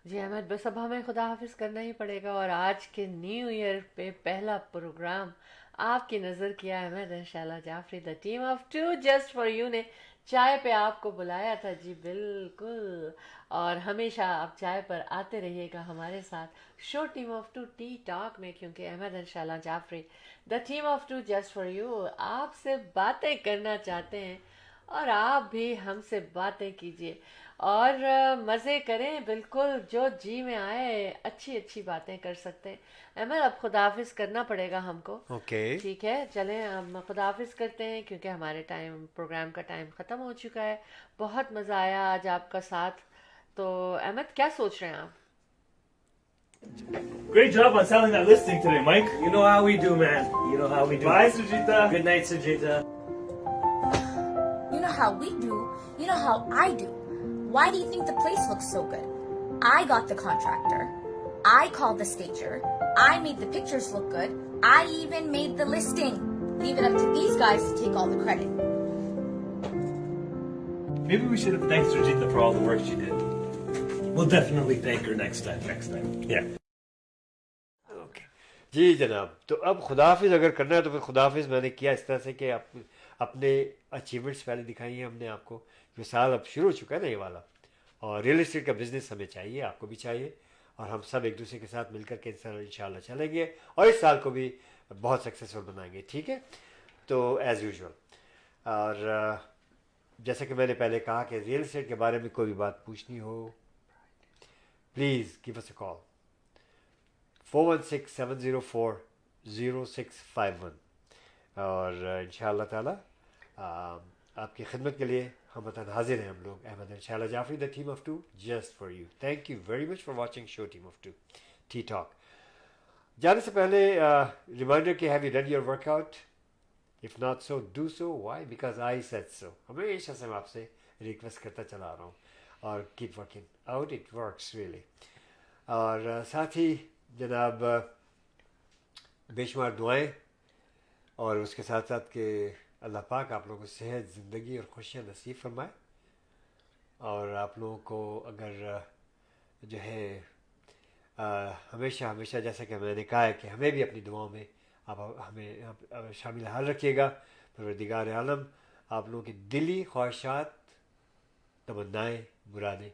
जी अहमद, बस अब हमें खुदा हाफिज़ करना ही पड़ेगा। और आज के न्यू ईयर पे पहला प्रोग्राम आपकी नज़र किया अहमद एंड शाला Jafri the team of two just for you ने चाय पे आपको बुलाया था। जी बिल्कुल, और हमेशा आप चाय पर आते रहिएगा हमारे साथ show team of two tea talk में, क्योंकि अहमद एंड शाला Jafri the team of two just for you आपसे बातें करना चाहते हैं, और आप भी हमसे बातें कीजिए। और मज़े करें बिल्कुल, जो जी में आए अच्छी अच्छी बातें कर सकते हैं। अहमद अब खुदाफिज करना पड़ेगा हमको। ओके ठीक है, चलें हम खुदाफिज करते हैं क्योंकि हमारे प्रोग्राम का टाइम ख़त्म हो चुका है। बहुत मज़ा आया आज आपका साथ। तो अहमद क्या सोच रहे हैं आप? Great job on selling that listing today, Mike. You know how we do, man. You know how we do. Bye, Sujita. Good night, Sujita. You know how we do. You know how I do. Why do you think the place looks so good? I got the contractor. I called the stager. I made the pictures look good. I even made the listing. Leave it up to these guys to take all the credit. Maybe we should have thanked Sujita for all the work she did. We'll definitely thank her next time. Yeah. Okay जी जनाब, तो अब खुदाफिज अगर करना है तो फिर खुदाफिज मैंने किया इस तरह से कि आप अपने अचीवमेंट्स पहले दिखाई हैं हमने आपको। जो साल अब शुरू हो चुका है ना ये वाला, और रियल एस्टेट का बिजनेस हमें चाहिए, आपको भी चाहिए, और हम सब एक दूसरे के साथ मिलकर के इंशाल्लाह चलेंगे और इस साल को भी बहुत सक्सेसफुल बनाएंगे। ठीक है, तो एज़ यूजुअल, और जैसे कि मैंने पहले कहा कि रियल एस्टेट के बारे में कोई भी बात पूछनी हो, please give us a call 416-704-0651, और इंशाअल्लाह ताला आपकी खिदमत के लिए हम वतन हाजिर हैं हम लोग, Ahmed and Shahla Jafri, the team of 2 just for you. Thank you very much for watching show team of 2 tea talk. जाने से पहले रिमाइंडर कि have you done your workout? If not so do so. Why? Because I said so. हमेशा से मैं आपसे request करता चला रहा हूँ, और keep working out, it works really. और साथ ही जनाब बेशुमार दुआएं, और उसके साथ साथ कि अल्लाह पाक आप लोगों को सेहत, ज़िंदगी और खुशियाँ नसीब फरमाए। और आप लोगों को अगर जो है हमेशा हमेशा जैसा कि मैंने कहा है कि हमें भी अपनी दुआओं में आप हमें शामिल हाल रखिएगा। परवरदिगार आलम आप लोगों की दिली ख्वाहिशात, तमन्नाएँ, मुरादें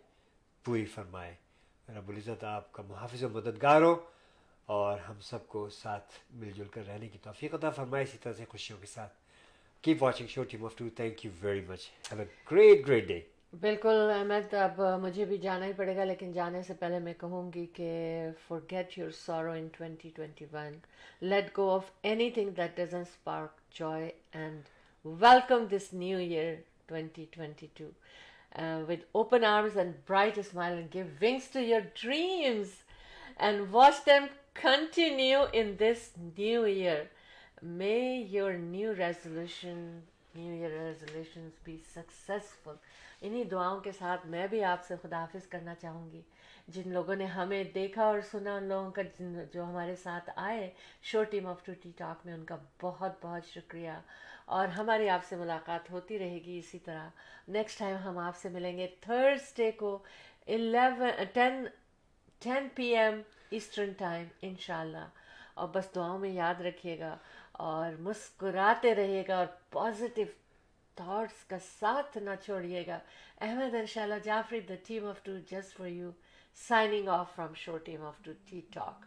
पूरी फरमाए। रब्बुल इज़्ज़त आपका मुहाफ़िज़ व मददगार हो, और हम सबको साथ मिलजुल कर रहने की तौफ़ीक़ अता फरमाए, इसी तरह से खुशियों के साथ। Keep watching show team of 2। Thank you very much. Have a great day. बिल्कुल अहमद, अब मुझे भी जाना ही पड़ेगा, लेकिन जाने से पहले मैं कहूँगी कि forget your sorrow in 2021, let go of anything that doesn't spark Joy, and welcome this new year 2022 with open arms and bright smile, and give wings to your dreams and watch them continue in this new year. May your new year resolutions be successful. इन्हीं दुआओं के साथ मैं भी आपसे खुदाफिज करना चाहूँगी। जिन लोगों ने हमें देखा और सुना, उन लोगों का जो हमारे साथ आए show team of 2 tea talk में, उनका बहुत बहुत शुक्रिया। और हमारी आपसे मुलाकात होती रहेगी इसी तरह। नेक्स्ट टाइम हम आपसे मिलेंगे थर्सडे को 10 PM ईस्टर्न टाइम इंशाल्लाह। और बस दुआओं में याद रखिएगा और मुस्कुराते रहिएगा, और पॉजिटिव थॉट्स का साथ ना छोड़िएगा। Ahmed and Shahla Jafri, the team of 2 just for you, signing off from show team of 2 T Talk.